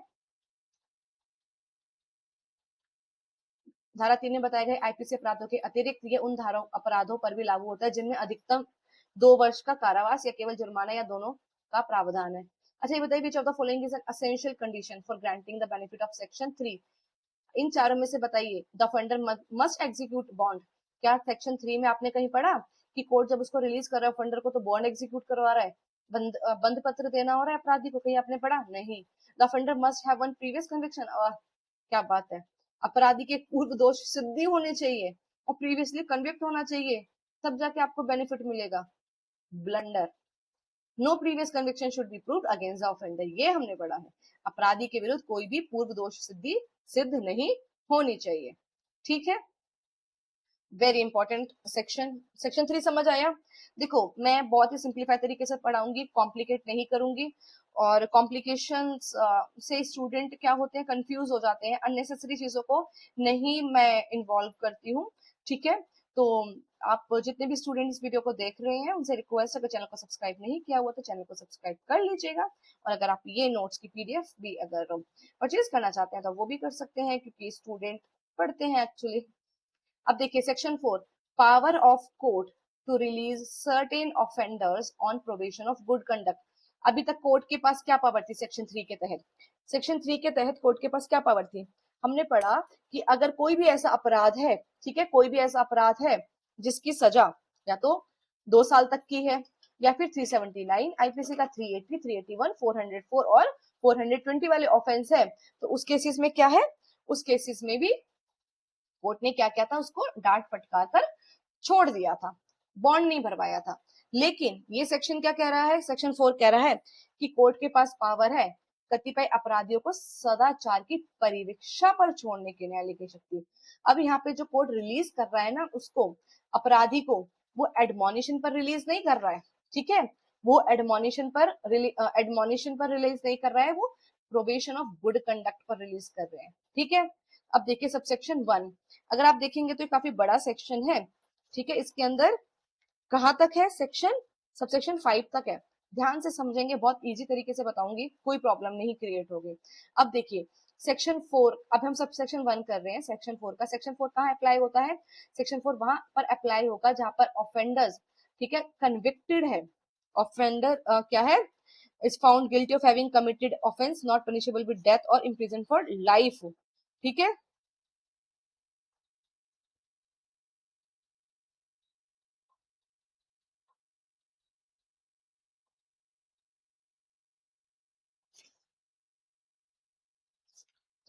धारा 3 में बताए गए आईपीसी अपराधों के अतिरिक्त ये उन धारा अपराधों पर भी लागू होता है जिनमें अधिकतम 2 वर्ष का कारावास या केवल जुर्माना या दोनों का प्रावधान है। अच्छा ये बताइए, विच of the following is an essential condition for granting the benefit of section 3? इन चारों में से बताइए। The offender must execute bond. क्या सेक्शन 3 में आपने कहीं पढ़ा कि कोर्ट जब उसको रिलीज कर रहा है ऑफेंडर को तो बॉन्ड एग्जीक्यूट करवा रहा है, बंद पत्र देना हो रहा है अपराधी को? कहीं आपने पढ़ा? नहीं। The offender must have one previous conviction. क्या बात है, अपराधी के पूर्व दोष सिद्धि होने चाहिए और प्रीवियसली कन्विक्ट होना चाहिए, तब जाके आपको बेनिफिट मिलेगा। Blunder. No previous conviction should be proved against the offender, ये हमने पढ़ा है। अपराधी के विरुद्ध कोई भी पूर्व दोष सिद्धि सिद्ध नहीं होनी चाहिए। ठीक है, वेरी इंपॉर्टेंट सेक्शन। सेक्शन 3 समझ आया? देखो मैं बहुत ही सिंप्लीफाई तरीके से पढ़ाऊंगी, कॉम्प्लिकेट नहीं करूंगी, और कॉम्प्लिकेशंस से स्टूडेंट क्या होते हैं, कंफ्यूज हो जाते हैं, अननेसेसरी चीजों को नहीं मैं इन्वॉल्व करती हूँ। ठीक है, तो आप जितने भी स्टूडेंट इस वीडियो को देख रहे हैं उनसे रिक्वेस्ट है, अगर चैनल को सब्सक्राइब नहीं किया हुआ तो चैनल को सब्सक्राइब कर लीजिएगा, और अगर आप ये नोट्स की पीडीएफ भी अगर परचेज करना चाहते हैं तो वो भी कर सकते हैं, क्योंकि स्टूडेंट पढ़ते हैं एक्चुअली। अब देखिए section 4, power of court to release certain offenders on probation of good conduct. अभी तक कोर्ट के पास क्या पावर थी सेक्शन 3 के तहत? सेक्शन 3 के तहत कोर्ट के पास क्या पावर थी? हमने पढ़ा कि अगर कोई भी ऐसा अपराध है, ठीक है, कोई भी ऐसा अपराध है जिसकी सजा या तो 2 साल तक की है, या फिर 379 आईपीसी का 380, 381, 404 और 420 वाले ऑफेंस है, तो उस केसेस में क्या है, उस केसेस में भी कोर्ट ने क्या किया था, उसको डांट फटकार कर छोड़ दिया था, बॉन्ड नहीं भरवाया था। लेकिन ये सेक्शन क्या कह रहा है, सेक्शन 4 कह रहा है कि कोर्ट के पास पावर है कतिपय अपराधियों को सदाचार की परिवीक्षा पर छोड़ने की न्यायालय की शक्ति। अब यहाँ पे जो कोर्ट रिलीज कर रहा है ना उसको, अपराधी को, वो एडमोनिशन पर रिलीज नहीं कर रहा है। ठीक है, वो एडमोनिशन पर रिलीज नहीं कर रहा है, वो प्रोबेशन ऑफ गुड कंडक्ट पर रिलीज कर रहे हैं। ठीक है, अब देखिए सबसेक्शन 1, अगर आप देखेंगे तो ये काफी बड़ा सेक्शन है। ठीक है, इसके अंदर कहां तक है सेक्शन, सबसेक्शन 5 तक है। ध्यान से समझेंगे, बहुत इजी तरीके से बताऊंगी, कोई प्रॉब्लम नहीं क्रिएट होगी। अब देखिए सेक्शन 4, अब हम सब सेक्शन 1 कर रहे हैं, सेक्शन 4 का। सेक्शन 4 कहाँ अप्लाई होता है? सेक्शन 4 वहां पर अप्लाई होगा जहां पर ऑफेंडर्स, ठीक है, कन्विक्टेड है। ऑफेंडर क्या है, is found guilty of having committed offence not punishable with death और इम्प्रिजन फॉर लाइफ। ठीक है,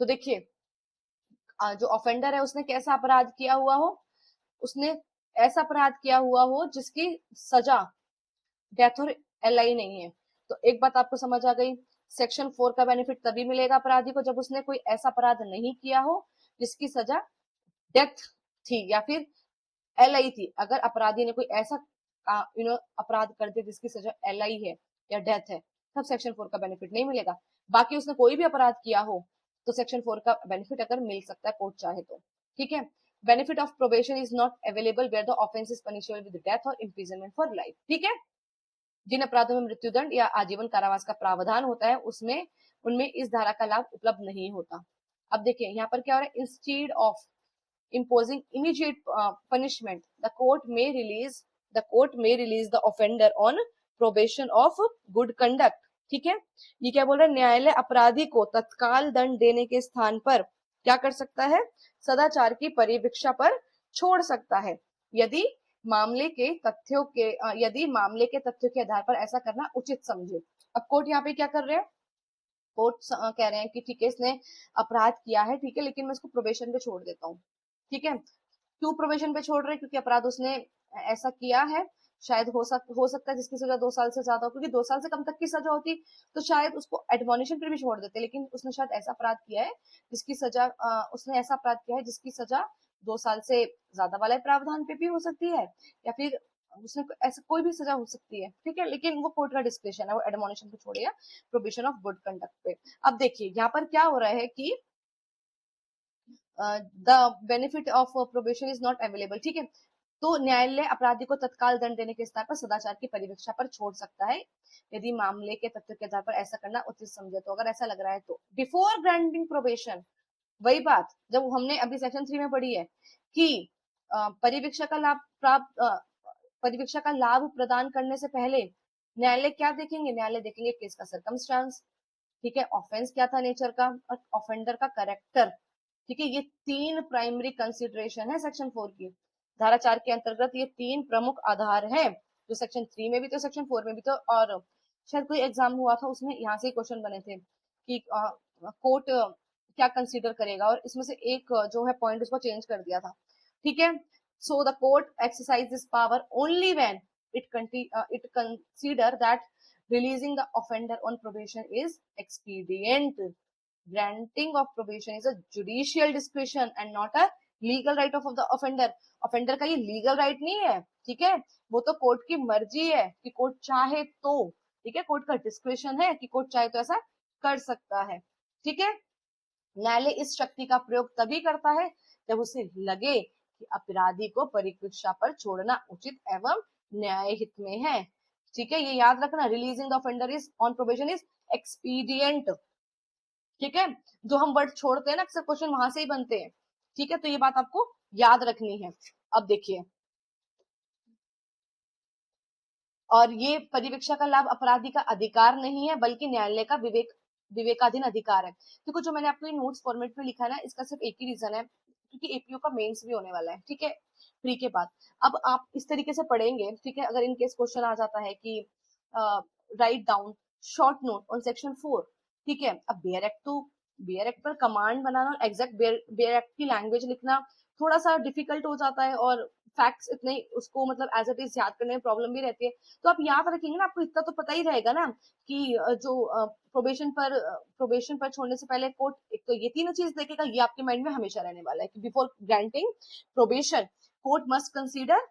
तो देखिए जो ऑफेंडर है उसने कैसा अपराध किया हुआ हो, उसने ऐसा अपराध किया हुआ हो जिसकी सजा डेथ और एलआई नहीं है। तो एक बात आपको समझ आ गई, सेक्शन 4 का बेनिफिट तभी मिलेगा अपराधी को जब उसने कोई ऐसा अपराध नहीं किया हो जिसकी सजा डेथ थी या फिर एलआई थी। अगर अपराधी ने कोई ऐसा अपराध कर दिया जिसकी सजा एलआई है या डेथ है, तब सेक्शन 4 का बेनिफिट नहीं मिलेगा। बाकी उसने कोई भी अपराध किया हो तो सेक्शन 4 का बेनिफिट अगर मिल सकता है कोर्ट चाहे तो। ठीक है, benefit of probation is not available where the offence is punishable with death और इम्प्रिजनमेंट फॉर लाइफ। ठीक है, जिन अपराधों में मृत्युदंड या आजीवन कारावास का प्रावधान होता है उसमें उनमें इस धारा का लाभ उपलब्ध नहीं होता। अब देखिए यहाँ पर क्या हो रहा है, instead of imposing immediate punishment, the court may release the offender on probation of good conduct। ठीक है, ये क्या बोल रहा है, न्यायालय अपराधी को तत्काल दंड देने के स्थान पर क्या कर सकता है, सदाचार की परिवीक्षा पर छोड़ सकता है, यदि यदि मामले के तथ्यों के आधार पर ऐसा करना उचित समझे। अब कोर्ट यहाँ पे क्या कर रहे हैं, कोर्ट कह रहे हैं कि ठीक है इसने अपराध किया है, ठीक है, लेकिन मैं इसको प्रोबेशन पे छोड़ देता हूँ। ठीक है, क्यों प्रोबेशन पे छोड़ रहे हैं, क्योंकि अपराध उसने ऐसा किया है, शायद हो सकता है जिसकी सजा 2 साल से ज्यादा हो, क्योंकि 2 साल से कम तक की सजा होती तो शायद उसको एडमोनिशन पे भी छोड़ देते, लेकिन उसने शायद ऐसा अपराध किया है जिसकी सजा उसने ऐसा अपराध किया है जिसकी सजा 2 साल से ज्यादा वाले प्रावधान पे भी हो सकती है, या फिर उसमें ऐसा कोई भी सजा हो सकती है, ठीक है, लेकिन वो कोर्ट का डिस्क्रिप्शन है, वो एडमोनिशन पे छोड़ेगा प्रोबेशन ऑफ गुड कंडक्ट पे। अब देखिए यहाँ पर क्या हो रहा है कि the benefit of probation is not available, ठीक है। तो न्यायालय अपराधी को तत्काल दंड देने के स्तर पर सदाचार की परिवीक्षा पर छोड़ सकता है यदि मामले के तथ्य के आधार पर ऐसा करना उचित समझे तो। अगर ऐसा लग रहा है तो बिफोर ग्रांटिंग प्रोबेशन, वही बात जब हमने अभी सेक्शन 3 में पढ़ी है कि परिवीक्षा का लाभ प्राप्त परिवीक्षा का लाभ प्रदान करने से पहले न्यायालय क्या देखेंगे, न्यायालय देखेंगे केस का सर्कमस्टांस, ठीक है, ऑफेंस क्या था नेचर का, और ऑफेंडर का करेक्टर, ठीक है। ये तीन प्राइमरी कंसिडरेशन है सेक्शन 4 की। धारा 4 के अंतर्गत ये तीन प्रमुख आधार हैं, जो सेक्शन 3 में भी तो सेक्शन 4 में भी तो। और शायद कोई एग्जाम हुआ था उसमें यहाँ से क्वेश्चन बने थे कि कोर्ट क्या कंसीडर करेगा, और इसमें से एक जो है पॉइंट उसको चेंज कर दिया था, ठीक है। So the court exercise this power only when it consider that releasing the offender on probation is expedient. Granting of probation is a judicial discretion and not a legal right of the offender. offender का ये legal right नहीं है, ठीक है, वो तो court की मर्जी है कि कोर्ट चाहे तो, ठीक है, कोर्ट का डिस्क्रिप्शन है कि कोर्ट चाहे तो ऐसा कर सकता है, ठीक है। न्यायालय इस शक्ति का प्रयोग तभी करता है जब उसे लगे कि अपराधी को परिवीक्षा पर छोड़ना उचित एवं न्याय हित में है, ठीक है। ये याद रखना, releasing the offender is on probation is expedient, ठीक है। जो हम वर्ड छोड़ते हैं ना, अक्सर क्वेश्चन वहां से ही बनते हैं, ठीक है, तो ये बात आपको याद रखनी है। अब देखिए, और ये परिवीक्षा का लाभ अपराधी का अधिकार नहीं है बल्कि न्यायालय का विवेकाधीन अधिकार है। देखो जो मैंने आपको नोट्स फॉर्मेट में लिखा है ना, इसका सिर्फ एक ही रीजन है, क्योंकि एपीओ का मेंस भी होने वाला है, ठीक है, प्री के बाद। अब आप इस तरीके से पढ़ेंगे, ठीक है, अगर इन केस क्वेश्चन आ जाता है कि write down short note on section 4, ठीक है। अब बेयर एक्ट तो, बेयर एक्ट पर कमांड बनाना और एग्जैक्ट बेयर एक्ट की लैंग्वेज लिखना थोड़ा सा डिफिकल्ट हो जाता है, और फैक्ट्स इतने उसको मतलब एज इट इज याद करने में प्रॉब्लम भी रहती है। तो आप याद रखेंगे ना, आपको इतना तो पता ही रहेगा ना कि जो प्रोबेशन पर छोड़ने से पहले कोर्ट एक तो ये तीनों चीज देखेगा, ये आपके माइंड में हमेशा रहने वाला है कि before granting probation court must consider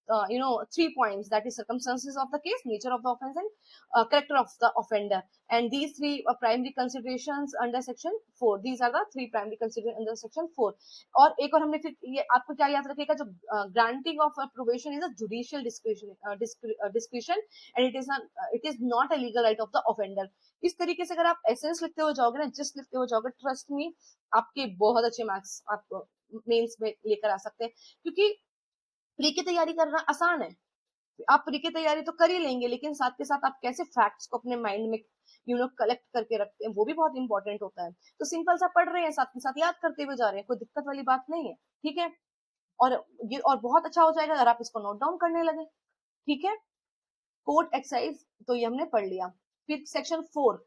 three points, that is circumstances of the case, nature of the offense, and character of the offender. And these three primary considerations under section 4, these are the three primary considerations under section 4. और एक और हमने फिर ये आपको क्या याद रखेगा, जो granting of probation is a judicial discretion and it is not a legal right of the offender. इस तरीके से अगर आप एसेंस लिखते हो जाओगे ना, जस्ट लिखते हो जाओगे, ट्रस्ट मी आपके बहुत अच्छे मार्क्स आप मेंस में लेकर आ सकते हैं, क्योंकि प्री की तैयारी करना आसान है, आप प्री की तैयारी तो कर ही लेंगे, लेकिन साथ के साथ आप कैसे फैक्ट्स को अपने माइंड में कलेक्ट करके रखते हैं, वो भी बहुत इंपॉर्टेंट होता है। तो सिंपल सा पढ़ रहे हैं, साथ के साथ याद करते हुए जा रहे हैं, कोई दिक्कत वाली बात नहीं है, ठीक है। और ये और बहुत अच्छा हो जाएगा अगर आप इसको नोट डाउन करने लगे, ठीक है। कोर्ट एक्सरसाइज तो ये हमने पढ़ लिया। फिर सेक्शन 4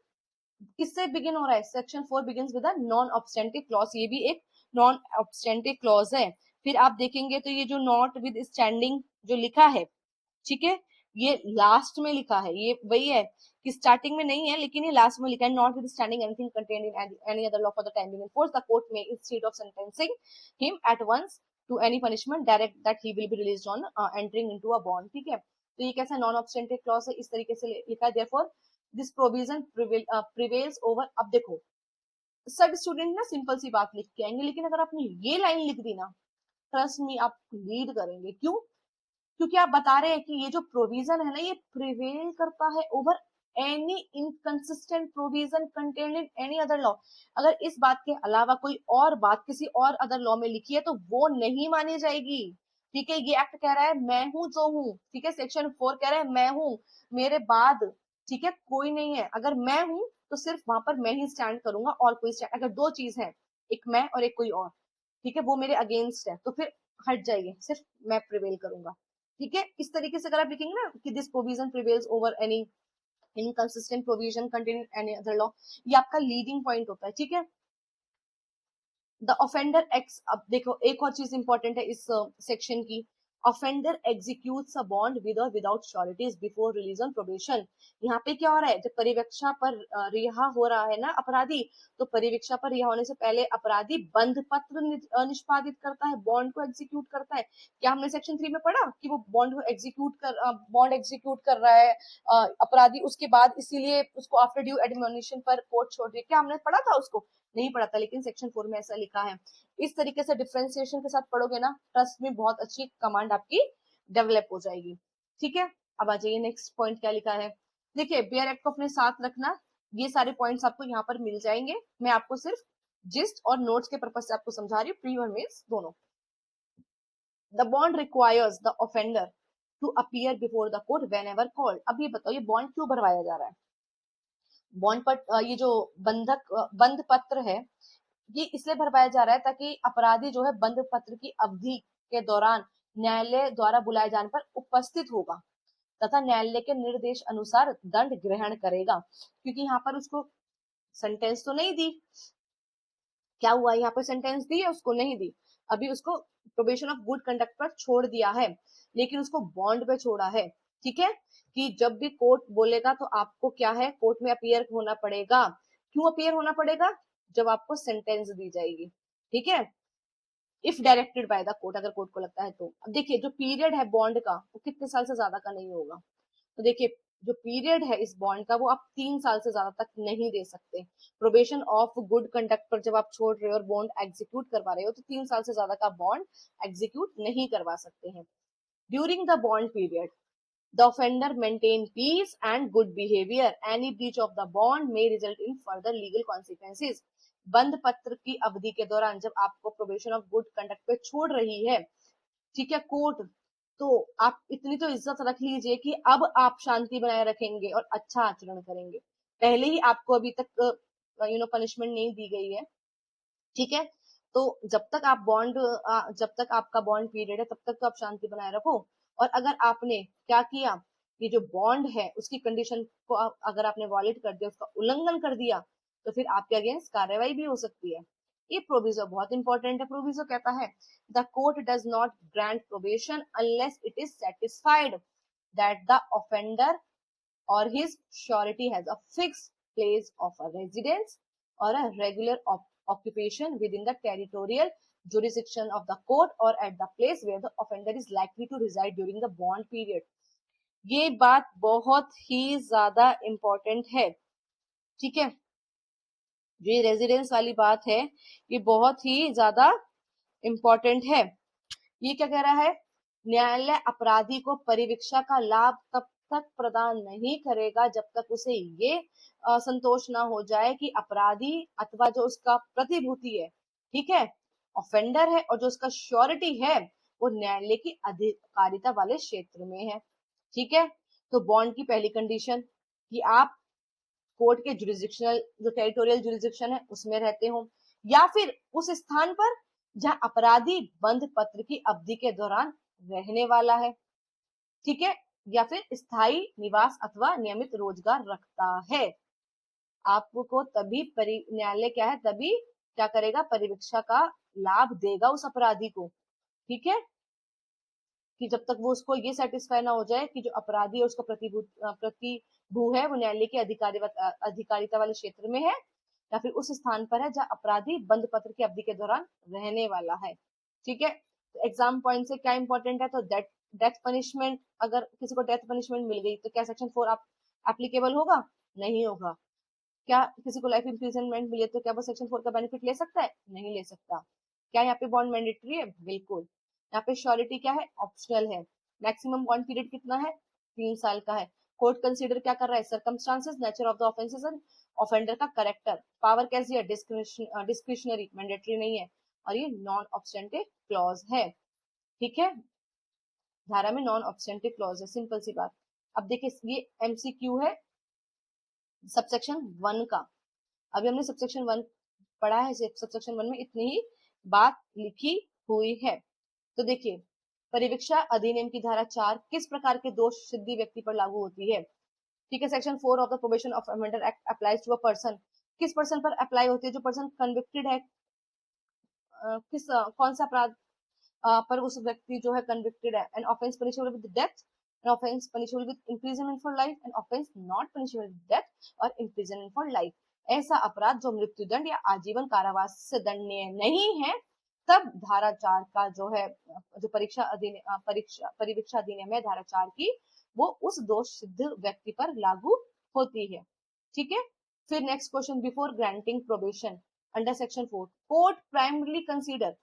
किससे बिगिन हो रहा है, section 4 begins with a non obstante clause, ये भी एक नॉन ऑब्स्टेंटिव क्लॉज है। फिर आप देखेंगे तो ये जो नॉट विद स्टैंडिंग जो लिखा है, ठीक है, ये लास्ट में लिखा है, ये वही है कि स्टार्टिंग में नहीं है, लेकिन ये लास्ट में लिखा है, notwithstanding anything contained in any other law for the time being in force the court में instead of sentencing him at once to any punishment direct that he will be released on entering into a bond, ठीक है। तो ये कैसा non obstante clause है, इस तरीके से लिखा है, therefore this provision prevails over. अब देखो सब स्टूडेंट ना सिंपल सी बात लिख के आएंगे, लेकिन अगर आपने ये लाइन लिख दी ना, ट्रस्ट मी आप लीड करेंगे, क्यों, क्योंकि आप बता रहे हैं कि ये जो प्रोविजन है ना, ये प्रिवेल करता है over any inconsistent provision contained in any other law. अगर इस बात के अलावा कोई और बात किसी और अदर लॉ में लिखी है तो वो नहीं मानी जाएगी, ठीक है। ये एक्ट कह रहा है मैं हूं जो हूं, ठीक है, सेक्शन 4 कह रहा है मैं हूं, मेरे बाद, ठीक है, कोई नहीं है। अगर मैं हूं तो सिर्फ वहां पर मैं ही स्टैंड करूंगा और कोई स्टैंड, अगर दो चीज है, एक मैं और एक कोई और, ठीक है, वो मेरे अगेंस्ट है तो फिर हट जाइए, सिर्फ मैं प्रिवेल करूंगा, ठीक है। इस तरीके से अगर आप लिखेंगे ना कि this provision prevails over any inconsistent provision contain any other law, ये आपका लीडिंग पॉइंट होता है, ठीक है। द ऑफेंडर एक्स, अब देखो एक और चीज इंपॉर्टेंट है इस सेक्शन की, offender executes a bond with और without sureties before release on probation. यहाँ पे क्या हो रहा है, जब परिवीक्षा पर रिहा हो रहा है ना अपराधी, तो परिवीक्षा पर रिहा होने से पहले अपराधी बंध पत्र निष्पादित करता है, बॉन्ड को एग्जीक्यूट करता है। क्या हमने सेक्शन 3 में पढ़ा कि वो बॉन्ड एग्जीक्यूट कर रहा है अपराधी, उसके बाद इसीलिए उसको आफ्टर ड्यू एडमोनिशन पर कोर्ट छोड़ रही है? क्या हमने पढ़ा था उसको? नहीं पढ़ा था, लेकिन सेक्शन 4 में ऐसा लिखा है। इस तरीके से डिफ्रेंसिएशन के साथ पढ़ोगे ना, ट्रस्ट में बहुत अच्छी कमांड आपकी डेवलप हो जाएगी। ठीक है, अब आ जाइए नेक्स्ट पॉइंट क्या लिखा है। देखिए, बेयर एक्ट को अपने साथ रखना, ये सारे पॉइंट्स आपको यहाँ पर मिल जाएंगे। मैं आपको सिर्फ जिस्ट और नोट्स के पर्पज से आपको समझा रही हूँ, प्री और मेंस दोनों। The bond requires the offender to appear before the court whenever called. अब ये बताओ, ये बॉन्ड क्यों भरवाया जा रहा है? बॉन्ड पर ये जो बंद पत्र है, ये इसलिए भरवाया जा रहा है ताकि अपराधी जो है बंद पत्र की अवधि के दौरान न्यायालय द्वारा बुलाए जाने पर उपस्थित होगा तथा न्यायालय के निर्देश अनुसार दंड ग्रहण करेगा। क्योंकि यहाँ पर उसको सेंटेंस तो नहीं दी, क्या हुआ, यहाँ पर सेंटेंस दी है उसको? नहीं दी। अभी उसको प्रोबेशन ऑफ गुड कंडक्ट पर छोड़ दिया है, लेकिन उसको बॉन्ड पे छोड़ा है। ठीक है, कि जब भी कोर्ट बोलेगा तो आपको क्या है, कोर्ट में अपीयर होना पड़ेगा। क्यों अपीयर होना पड़ेगा? जब आपको सेंटेंस दी जाएगी। ठीक है, if directed by the court, अगर कोर्ट को लगता है तो। अब देखिए, जो पीरियड है बॉन्ड का, वो कितने साल से ज्यादा का नहीं होगा। तो देखिए, जो पीरियड है इस बॉन्ड का, वो आप 3 साल से ज्यादा तक नहीं दे सकते। प्रोबेशन ऑफ गुड कंडक्ट पर जब आप छोड़ रहे हो और बॉन्ड एग्जीक्यूट करवा रहे हो, तो 3 साल से ज्यादा का बॉन्ड एग्जीक्यूट नहीं करवा सकते हैं। During the bond period the offender maintain piece and good behaviour, any breach of the bond may result in further legal consequences. बंद पत्र की अवधि के दौरान जब आपको प्रोबेशन ऑफ गुड कंडक्ट पे छोड़ रही है, ठीक है, कोर्ट, तो आप इतनी तो इज्जत रख लीजिए कि अब आप शांति बनाए रखेंगे और अच्छा आचरण करेंगे। पहले ही आपको अभी तक पनिशमेंट नहीं दी गई है। ठीक है, तो जब तक आपका बॉन्ड पीरियड है, तब तक तो आप शांति बनाए रखो। और अगर आपने क्या किया, ये जो बॉन्ड है उसकी कंडीशन को अगर आपने वॉलेट कर दिया, उसका उल्लंघन कर दिया, तो फिर आपके अगेंस्ट कार्रवाई भी हो सकती है। ये प्रोविजो बहुत इंपॉर्टेंट है। प्रोविजो कहता है, the court does not grant probation unless it is satisfied that the offender or his surety has a fixed place of a residence or a regular occupation within the territorial jurisdiction of the court or at the place where the offender is likely to reside during the bond period। ये बात बहुत ही ज्यादा important है। ठीक है, जो ये residence वाली बात है, ये बहुत ही ज्यादा इंपॉर्टेंट है। ये क्या कह रहा है, न्यायालय अपराधी को परिवीक्षा का लाभ तब तक प्रदान नहीं करेगा जब तक उसे ये संतोष ना हो जाए कि अपराधी अथवा जो उसका प्रतिभूति है, ठीक है, ऑफेंडर है, और जो उसका श्योरिटी है वो न्यायालय की अधिकारिता वाले क्षेत्र में है। ठीक है, तो बॉन्ड की पहली कंडीशन कि आप कोर्ट के जुरिस्डिक्शनल, जो टेरिटोरियल जुरिस्डिक्शन है, उसमें रहते हो, या फिर उस स्थान पर जहां अपराधी बंद पत्र की अवधि के दौरान रहने वाला है। ठीक है, या फिर स्थायी निवास अथवा नियमित रोजगार रखता है। आपको तभी न्यायालय क्या है, तभी क्या करेगा, परिवीक्षा का लाभ देगा उस अपराधी को। ठीक है, कि जब तक वो उसको ये सेटिस्फाई ना हो जाए कि जो अपराधी है उसका प्रतिभू है वो न्यायालय की अधिकारिता वाले क्षेत्र में है, या फिर उस स्थान पर है जहां अपराधी बंद पत्र की अवधि के दौरान रहने वाला है। ठीक है, तो एग्जाम पॉइंट से क्या इंपॉर्टेंट है, तो डेथ पनिशमेंट, अगर किसी को डेथ पनिशमेंट मिल गई तो क्या सेक्शन 4 आप एप्लीकेबल होगा? नहीं होगा। क्या किसी को लाइफ इम्प्रिजनमेंट मिले तो क्या वो सेक्शन 4 का बेनिफिट ले सकता है? नहीं ले सकता। क्या यहाँ पे बॉन्ड मैंडेटरी है? बिल्कुल। यहाँ पे श्योरिटी क्या है? ऑप्शनल है। मैक्सिमम बॉन्ड पीरियड कितना है? 3 साल का है। कोर्ट कंसीडर क्या कर रहा है? Circumstances, nature of the offences and offender का करेक्टर। पावर कैसी है? डिस्क्रिशनरी, मैंडेटरी नहीं है। और ये नॉन ऑब्स्टेंटिव क्लॉज है। ठीक है, धारा में नॉन ऑब्स्टेंटिव क्लॉज है, सिंपल सी बात। अब देखिए, ये एमसीक्यू है सबसेक्शन 1 का। अभी हमने सबसेक्शन 1 पढ़ा है, सबसेक्शन 1 में इतनी ही बात लिखी हुई है। तो देखिए, परिवीक्षा अधिनियम की धारा 4 किस प्रकार के दोष सिद्धि व्यक्ति पर लागू होती है? ठीक है, section 4 of the probation of offenders act applies to a person. किस पर्सन पर अप्लाई होती है? जो पर्सन कन्विक्टेड है, किस कौन सा अपराध पर उस व्यक्ति जो है कन्विक्टेड है, N offence punishable with death, N offence punishable with imprisonment for life, an offence not punishable with death और इम्प्रिजनमेंट फॉर लाइफ। ऐसा अपराध जो मृत्युदंड या आजीवन कारावास से दंडनीय नहीं है, तब धारा 4 का जो है जो परिवीक्षा अधिनियम है धारा 4 की, वो उस दोष सिद्ध व्यक्ति पर लागू होती है। ठीक है। फिर next question, before granting probation under section 4 court primarily consider,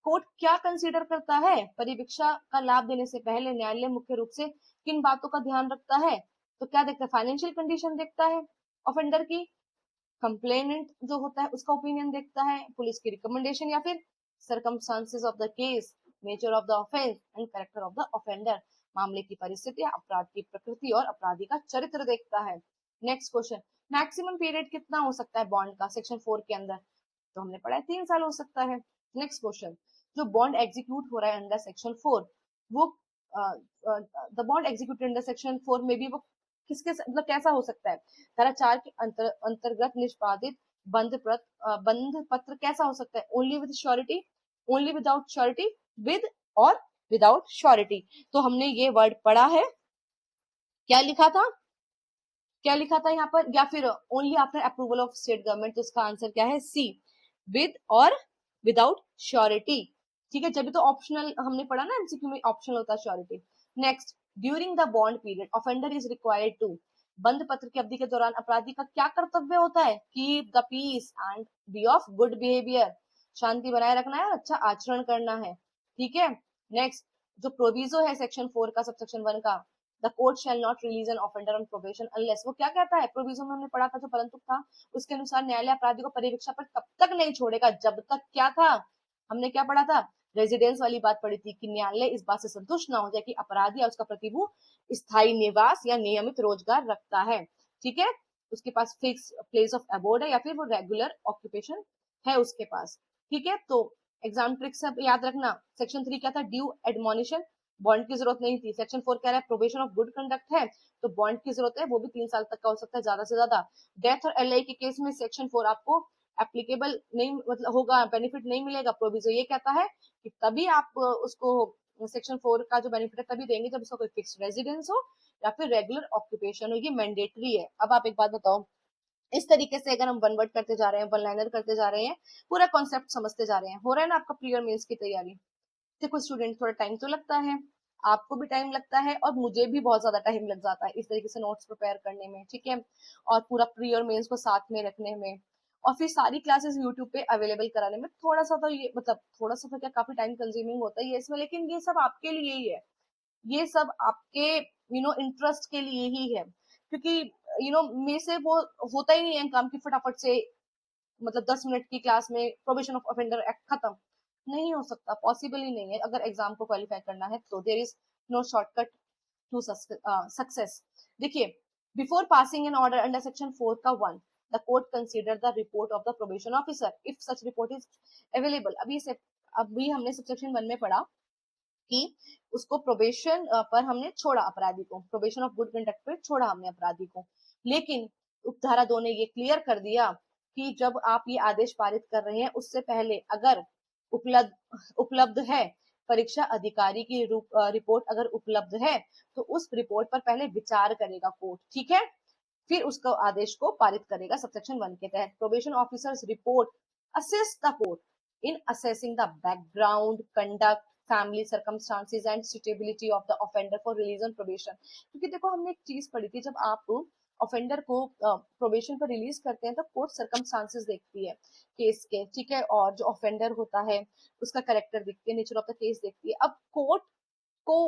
court क्या कंसीडर करता है? परिवीक्षा का लाभ देने से पहले न्यायालय मुख्य रूप से किन बातों का ध्यान रखता है? तो क्या देखता है? फाइनेंशियल कंडीशन देखता है ऑफेंडर की, कंप्लेनेंट जो होता है उसका ओपिनियन देखता है, पुलिस की रिकमेंडेशन, या फिर circumstances of the case, nature of the offence and character of the offender, मामले की परिस्थिति, अपराध की प्रकृति और अपराधी का चरित्र देखता है। नेक्स्ट क्वेश्चन, मैक्सिमम पीरियड कितना हो सकता है बॉन्ड का सेक्शन 4 के अंदर? तो हमने पढ़ा है 3 साल हो सकता है। नेक्स्ट क्वेश्चन, जो बॉन्ड एग्जीक्यूट हो रहा है अंडर सेक्शन 4, वो the bond executed under section 4 में भी वो किसके मतलब कैसा हो सकता है? धारा 4 के अंतर्गत निष्पादित बंध पत्र कैसा हो सकता है? Only with surety, only without surety, with और विदाउट श्योरिटी। तो हमने ये वर्ड पढ़ा है, क्या लिखा था, क्या लिखा था यहाँ पर, या फिर only after approval of state government. तो इसका आंसर क्या है? सी, विद और विदाउट श्योरिटी। ठीक है, जब तो ऑप्शनल हमने पढ़ा ना, एमसीक्यू में ऑप्शनल होता है surety. Next, during the bond period offender is required to, बंद पत्र की अवधि के दौरान अपराधी का क्या कर्तव्य होता है? Keep the peace and be of good behaviour, शांति बनाए रखना है और अच्छा आचरण करना है। ठीक है। नेक्स्ट, जो प्रोविजो है सेक्शन 4 का सबसेक्शन 1 का, the court shall not release an offender on probation unless, वो क्या कहता है? प्रोविजो में हमने पढ़ा था जो परंतु था, उसके अनुसार न्यायालय अपराधी को परिवीक्षा पर तब तक नहीं छोड़ेगा जब तक, क्या था हमने क्या पढ़ा था? रेजिडेंस वाली बात पढ़ी थी कि न्यायालय इस बात से संतुष्ट ना हो जाए कि अपराधी या उसका प्रतिभूत स्थायी निवास या नियमित रोजगार रखता है। ठीक है, उसके पास फिक्स प्लेस ऑफ अबोर्ड है या फिर वो रेगुलर ऑक्यूपेशन है उसके पास। ठीक है, तो एग्जाम ट्रिक्स सब याद रखना। सेक्शन 3 क्या था? ड्यू एडमोनिशन, बॉन्ड की जरूरत नहीं थी। सेक्शन 4 कह रहा है प्रोबेशन ऑफ गुड कंडक्ट है, तो बॉन्ड की जरूरत है, वो भी 3 साल तक का हो सकता है ज्यादा से ज्यादा। डेथ और एलआई के केस में सेक्शन 4 आपको एप्लीकेबल नहीं मतलब होगा, बेनिफिट नहीं मिलेगा। प्रोविजो ये कहता है कि तभी आप उसको सेक्शन 4 का जो बेनिफिट है तभी देंगे जब उसका कोई फिक्स रेजिडेंस हो या फिर रेगुलर ऑक्यूपेशन हो, ये मैंडेटरी है। अब आप एक बात बताओ, इस तरीके से अगर हम वन वर्ड करते जा रहे हैं, वन लाइनर करते जा रहे हैं, पूरा कॉन्सेप्ट समझते जा रहे हैं, हो रहा है ना आपका प्री और मेंस की तैयारी? देखो स्टूडेंट, थोड़ा टाइम तो लगता है, आपको भी टाइम लगता है और मुझे भी बहुत ज्यादा टाइम लग जाता है इस तरीके से नोट्स प्रिपेयर करने में। ठीक है, और पूरा प्री और मेंस को साथ में रखने में, और फिर सारी क्लासेस यूट्यूब पे अवेलेबल कराने में थोड़ा सा तो ये मतलब थोड़ा सा तो क्या, काफी टाइम कंज्यूमिंग होता है ये इसमें, लेकिन ये सब आपके लिए ही है, ये सब आपके इंटरेस्ट के लिए ही है। क्योंकि में से वो होता ही नहीं है काम की फटाफट से, मतलब 10 मिनट की क्लास में प्रोबेशन ऑफ ऑफेंडर एक्ट खत्म, नहीं हो सकता, पॉसिबल ही नहीं है। अगर एग्जाम को क्वालिफाई करना है तो there is no shortcut to success. देखिए, before passing an order under section 4 का 1, the court consider the report of the probation officer if such report is available. अभी हमने सबसेक्शन 1 में पढ़ा कि उसको प्रोबेशन पर हमने छोड़ा अपराधी को, प्रोबेशन ऑफ गुड कंडक्ट पे छोड़ा हमने अपराधी को, लेकिन उपधारा 2 ने ये क्लियर कर दिया कि जब आप ये आदेश पारित कर रहे हैं उससे पहले अगर उपलब्ध है परीक्षा अधिकारी की रिपोर्ट, अगर उपलब्ध है तो उस रिपोर्ट पर पहले विचार करेगा कोर्ट। ठीक है, फिर उसको आदेश को पारित करेगा सबसेक्शन 1 के तहत। Probation officers report assist the court in assessing the background, conduct, family circumstances and suitability of the offender for release on probation. क्योंकि देखो हमने एक चीज पढ़ी थी, जब आप ऑफेंडर को प्रोबेशन पर रिलीज करते हैं तो कोर्ट सर्कमस्टांसेस देखती है केस के। ठीक है, और जो ऑफेंडर होता है उसका कैरेक्टर देखती है, नेचर ऑफ द केस देखती है। अब कोर्ट को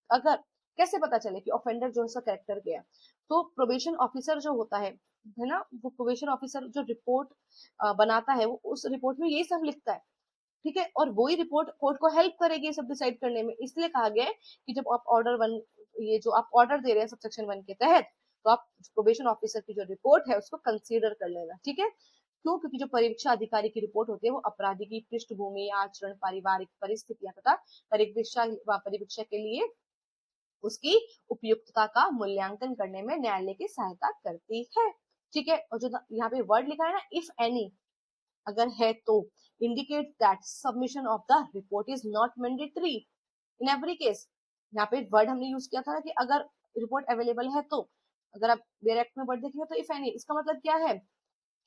अगर कैसे पता चले कि ऑफेंडर जो है उसका कैरेक्टर क्या है, तो प्रोबेशन ऑफिसर जो होता है ना, वो प्रोबेशन ऑफिसर जो रिपोर्ट बनाता है वो उस रिपोर्ट में यही सब लिखता है। ठीक है, और वही रिपोर्ट कोर्ट को हेल्प करेगी ये सब डिसाइड करने में। इसलिए कहा गया है कि जब आप ऑर्डर 1, ये जो आप ऑर्डर दे रहे हैं सबसेक्शन 1 के तहत, तो आप प्रोबेशन ऑफिसर की जो रिपोर्ट है उसको कंसीडर कर लेना। ठीक है, क्यों? क्योंकि जो परीक्षा अधिकारी की रिपोर्ट होती है वो अपराधी की पृष्ठभूमि, आचरण, पारिवारिक परिस्थितियां तथा परीक्षा के लिए उसकी उपयुक्तता का मूल्यांकन करने में न्यायालय की सहायता करती है। ठीक है, और जो यहाँ पे वर्ड लिखा है ना, इफ एनी, अगर है तो, indicate that submission of the report is not mandatory in every case। यहाँ पे वर्ड हमने यूज किया था ना कि अगर रिपोर्ट अवेलेबल है तो, अगर आप वेयर एक्ट में वर्ड देखेंगे तो इफ एनी, इसका मतलब क्या है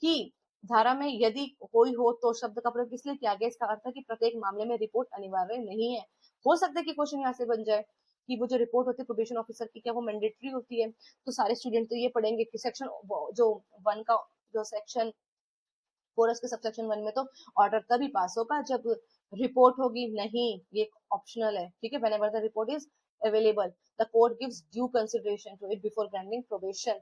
कि धारा में यदि कोई हो तो शब्द का प्रयोग किस लिए किया गया, इसका अर्थ है कि प्रत्येक मामले में रिपोर्ट अनिवार्य नहीं है। हो सकता है कि क्वेश्चन यहाँ से बन जाए कि वो जो रिपोर्ट होती है प्रोबेशन ऑफिसर की, क्या वो मैंडेटरी होती है, तो सारे स्टूडेंट तो ये पढ़ेंगे कि सेक्शन जो 1 का जो सेक्शन 4 के सबसेक्शन 1 में तो ऑर्डर तभी पास होगा जब रिपोर्ट होगी, नहीं ये ऑप्शनल है, ठीक है। Whenever the report is available the court gives due consideration to it before granting probation,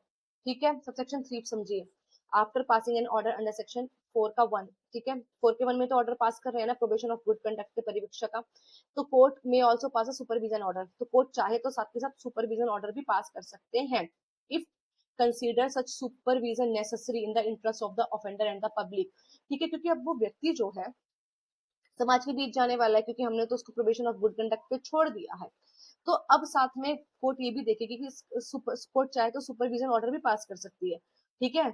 ठीक है। सबसेक्शन 3 समझिए, after passing an order under section 4 का 1, ठीक है, 4 के 1 में तो ऑर्डर पास कर रहे हैं ना प्रोबेशन ऑफ गुड कंडक्ट के परिवीक्षा का, तो कोर्ट में ऑल्सो पास अ सुपरविजन ऑर्डर, तो कोर्ट चाहे तो साथ के साथ सुपरविजन ऑर्डर भी पास कर सकते हैं if consider such supervision necessary in the interest of the offender and the public, ठीक है, क्योंकि अब वो व्यक्ति जो है समाज के बीच जाने वाला है, क्योंकि हमने तो उसको प्रोबेशन ऑफ गुड कंडक्ट पे छोड़ दिया है, तो अब साथ में कोर्ट ये भी देखेगी कि कोर्ट चाहे तो सुपरविजन ऑर्डर भी पास कर सकती है, ठीक है।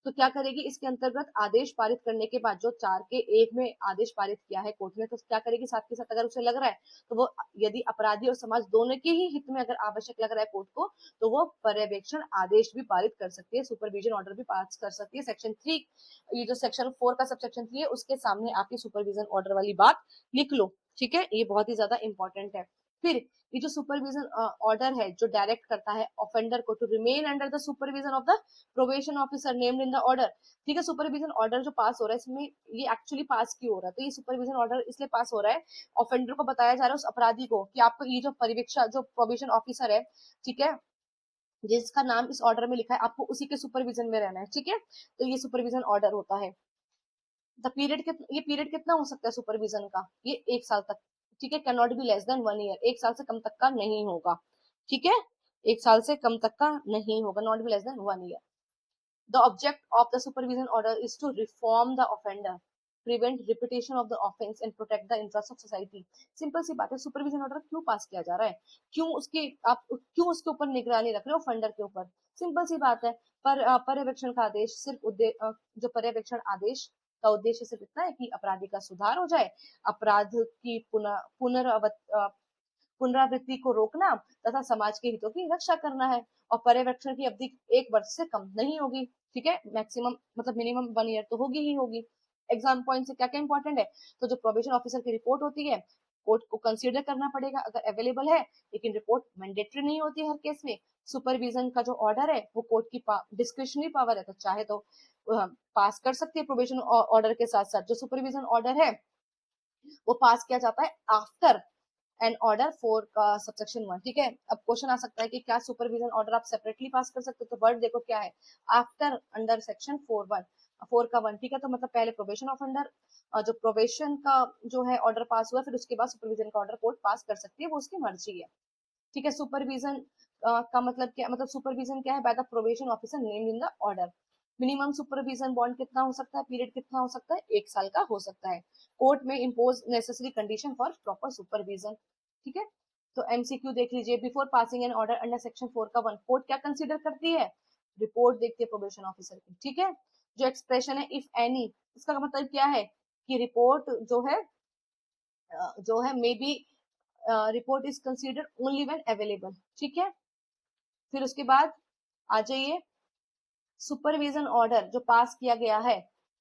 तो क्या करेगी, इसके अंतर्गत आदेश पारित करने के बाद जो 4 के 1 में आदेश पारित किया है कोर्ट ने, तो क्या करेगी साथ के साथ अगर उसे लग रहा है तो वो, यदि अपराधी और समाज दोनों के ही हित में अगर आवश्यक लग रहा है कोर्ट को, तो वो पर्यवेक्षण आदेश भी पारित कर सकती है, सुपरविजन ऑर्डर भी पास कर सकती है। सेक्शन 3, ये जो सेक्शन 4 का सबसेक्शन 3 है उसके सामने आपकी सुपरविजन ऑर्डर वाली बात लिख लो, ठीक है, ये बहुत ही ज्यादा इंपॉर्टेंट है। फिर ये जो सुपरविजन ऑर्डर है जो डायरेक्ट करता है ऑफेंडर को to remain under the supervision of the probation officer named in the order, ठीक है। सुपरविजन ऑर्डर जो पास हो रहा है इसमें ये एक्चुअली पास क्यों हो रहा है, तो ये सुपरविजन ऑर्डर इसलिए पास हो रहा है, ऑफेंडर को बताया जा रहा है उस अपराधी को कि आपको ये जो परिवीक्षा जो प्रोबेशन ऑफिसर है, ठीक है, जिसका नाम इस ऑर्डर में लिखा है आपको उसी के सुपरविजन में रहना है, ठीक है, तो ये सुपरविजन ऑर्डर होता है। द पीरियड ये पीरियड कितना हो सकता है सुपरविजन का, ये 1 साल तक, ठीक है, can not be less than 1 year, 1 साल से कम तक का नहीं होगा, ठीक है, 1 साल से कम तक का नहीं होगा, not be less than 1 year. The object of the supervision order is to reform the offender, prevent repetition of the offence and protect the interest of society. Simple सी बात है, सुपरविजन ऑर्डर क्यों पास किया जा रहा है, क्यों उसके आप क्यों उसके ऊपर निगरानी रख रहे हो ऑफेंडर के ऊपर, सिंपल सी बात है। पर पर्यवेक्षण का आदेश सिर्फ जो पर्यवेक्षण आदेश का उद्देश्य सिर्फ इतना है कि अपराधी का सुधार हो जाए, अपराध की पुनरावृत्ति को रोकना तथा समाज के हितों की रक्षा करना है, और पर्यवेक्षण की अवधि 1 वर्ष से कम नहीं होगी, ठीक है, मैक्सिमम मतलब मिनिमम 1 ईयर तो होगी ही होगी। एग्जाम पॉइंट से क्या क्या इंपॉर्टेंट है, तो जो प्रोबेशन ऑफिसर की रिपोर्ट होती है कोर्ट को कंसीडर करना पड़ेगा अगर अवेलेबल है, लेकिन रिपोर्ट मैंडेटरी नहीं होती है हर केस में। सुपरविजन का जो ऑर्डर है वो कोर्ट की डिस्क्रिशनरी पावर है, तो चाहे तो पास कर सकती है प्रोबेशन ऑर्डर के साथ साथ। जो सुपरविजन ऑर्डर है वो पास किया जाता है आफ्टर एंड ऑर्डर 4 का सबसेक्शन 1, ठीक है। अब क्वेश्चन आ सकता है कि क्या सुपरविजन ऑर्डर आप सेपरेटली पास कर सकते हो, तो वर्ड देखो क्या है, आफ्टर अंडर सेक्शन 4 का 1, ठीक है, तो मतलब पहले प्रोबेशन ऑफ अंडर जो प्रोबेशन का जो है ऑर्डर पास हुआ, फिर उसके बाद सुपरविजन का ऑर्डर कोर्ट पास कर सकती है, वो उसकी मर्जी है, ठीक है। सुपरविजन का मतलब क्या, मतलब सुपरविजन क्या है, by the probation officer named in the order. Minimum supervision bond कितना हो सकता है, पीरियड कितना हो सकता है, 1 साल का हो सकता है। कोर्ट में impose necessary condition for proper supervision, ठीक है। तो एमसीक्यू देख लीजिए, before passing an order under section 4 का 1 कोर्ट क्या कंसीडर करती है, रिपोर्ट देखती है प्रोबेशन ऑफिसर की, ठीक है। जो एक्सप्रेशन है इफ एनी, इसका मतलब क्या है कि रिपोर्ट जो है may be report is considered only when available, ठीक है। फिर उसके बाद आ जाइए, सुपरविजन ऑर्डर जो पास किया गया है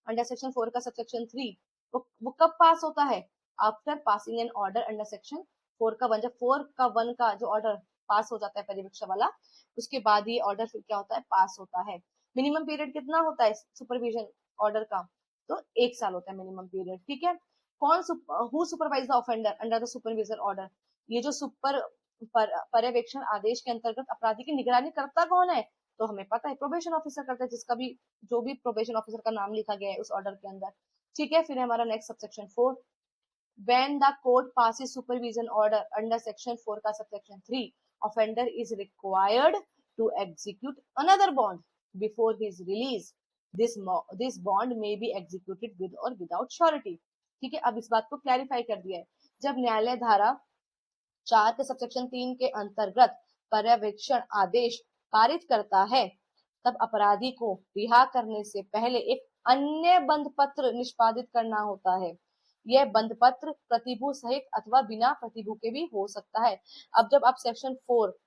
अंडर सेक्शन 4 का सबसेक्शन 3, वो कब पास होता है, after passing an order under section 4 का 1, जब 4 का 1 का जो ऑर्डर पास हो जाता है परीक्षा वाला, उसके बाद ये ऑर्डर फिर क्या होता है, पास होता है। मिनिमम पीरियड कितना होता है सुपरविजन ऑर्डर का, तो 1 साल होता है मिनिमम पीरियड, ठीक है। कौन who supervise the offender under the supervision order, ये जो पर्यवेक्षण आदेश के अंतर्गत अपराधी की निगरानी करता कौन है, तो हमें पता है प्रोबेशन ऑफिसर करता है, जिसका भी जो भी प्रोबेशन ऑफिसर का नाम लिखा गया है उस ऑर्डर के अंदर, ठीक है। फिर हमारा next subsection 4, when the court passes supervision order under section 4 का subsection 3, offender is required to execute another bond before his release, this bond may be executed with or without surety, ठीक है। अब इस बात को क्लैरिफाई कर दिया है, जब न्यायालय धारा 4 के सबसेक्शन 3 के अंतर्गत पर्यवेक्षण आदेश पारित करता है, तब अपराधी को रिहा करने से पहले एक अन्य बंध पत्र निष्पादित करना होता है। यह बंध पत्र प्रतिभू सहित अथवा बिना प्रतिभू के भी हो सकता है। अब जब आप सेक्शन 4,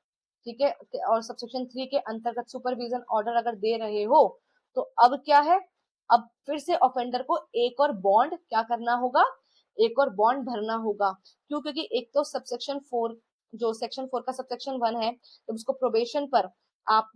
ठीक है, और सबसेक्शन 3 के अंतर्गत सुपरविजन ऑर्डर अगर दे रहे हो तो अब क्या है, अब फिर से ऑफेंडर को एक और बॉन्ड क्या करना होगा, एक और बॉन्ड भरना होगा। क्यों? क्योंकि एक तो सबसेक्शन 4, जो सेक्शन 4 का सबसेक्शन 1 है, जब उसको प्रोबेशन पर आप